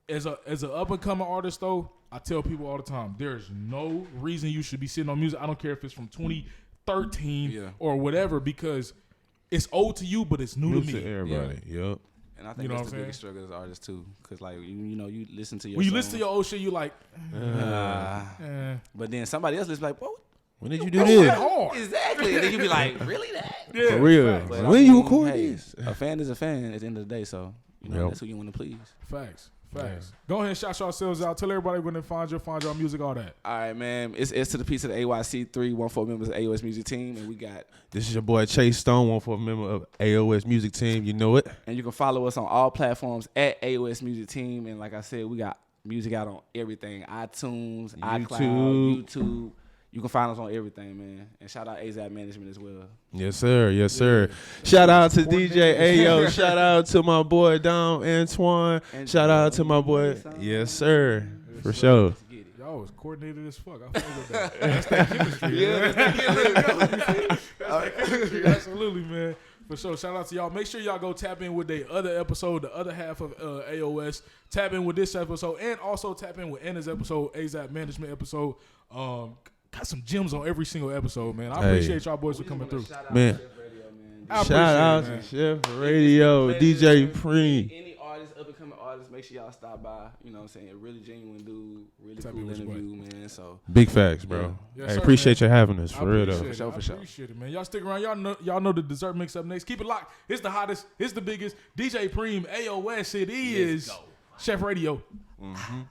as a up and coming artist though, I tell people all the time, there's no reason you should be sitting on music. I don't care if it's from 2013 or whatever, because it's old to you, but it's new to me. To everybody. Yep. And I think that's the biggest struggle as artists too, cause like you listen to your when you listen to your old shit, you like, but then somebody else is like, whoa. When did you do this? Exactly. And then you be like, really that? Yeah. For real. But when you record this? A fan is a fan at the end of the day, so that's who you want to please. Facts. Go ahead and shout yourselves out. Tell everybody when they find your music, all that. All right, man. It's S to the P to the AYC3, 14 members of AOS music team, and we got. This is your boy Chase Stone, 14 member of AOS music team. You know it. And you can follow us on all platforms at AOS music team. And like I said, we got music out on everything: iTunes, iCloud, YouTube. You can find us on everything, man. And shout out AZAP Management as well. Yes, sir. Yes, sir. Shout out to DJ Ayo. Shout out to my boy Dom Antoine. Shout out to my boy. Yes, sir. For sure. Y'all was coordinated as fuck. I fuck with that. That's that chemistry. That's that chemistry. Absolutely, man. For sure. Shout out to y'all. Make sure y'all go tap in with the other episode, the other half of AOS. Tap in with this episode, and also tap in with Anna's episode, AZAP Management episode. Got some gems on every single episode, man. I appreciate y'all boys for coming through. Man. Shout out to Chef Radio, DJ Preme. Any artists, up and coming artists, make sure y'all stop by. You know what I'm saying? A really genuine dude, really cool interview, man. So big facts, bro. Yeah. Yes, appreciate you having us, for real though. For sure. Appreciate it, man. Y'all stick around. Y'all know the dessert mix up next. Keep it locked. It's the hottest. It's the biggest. DJ Preme, AOS. It is Chef Radio. Mm-hmm.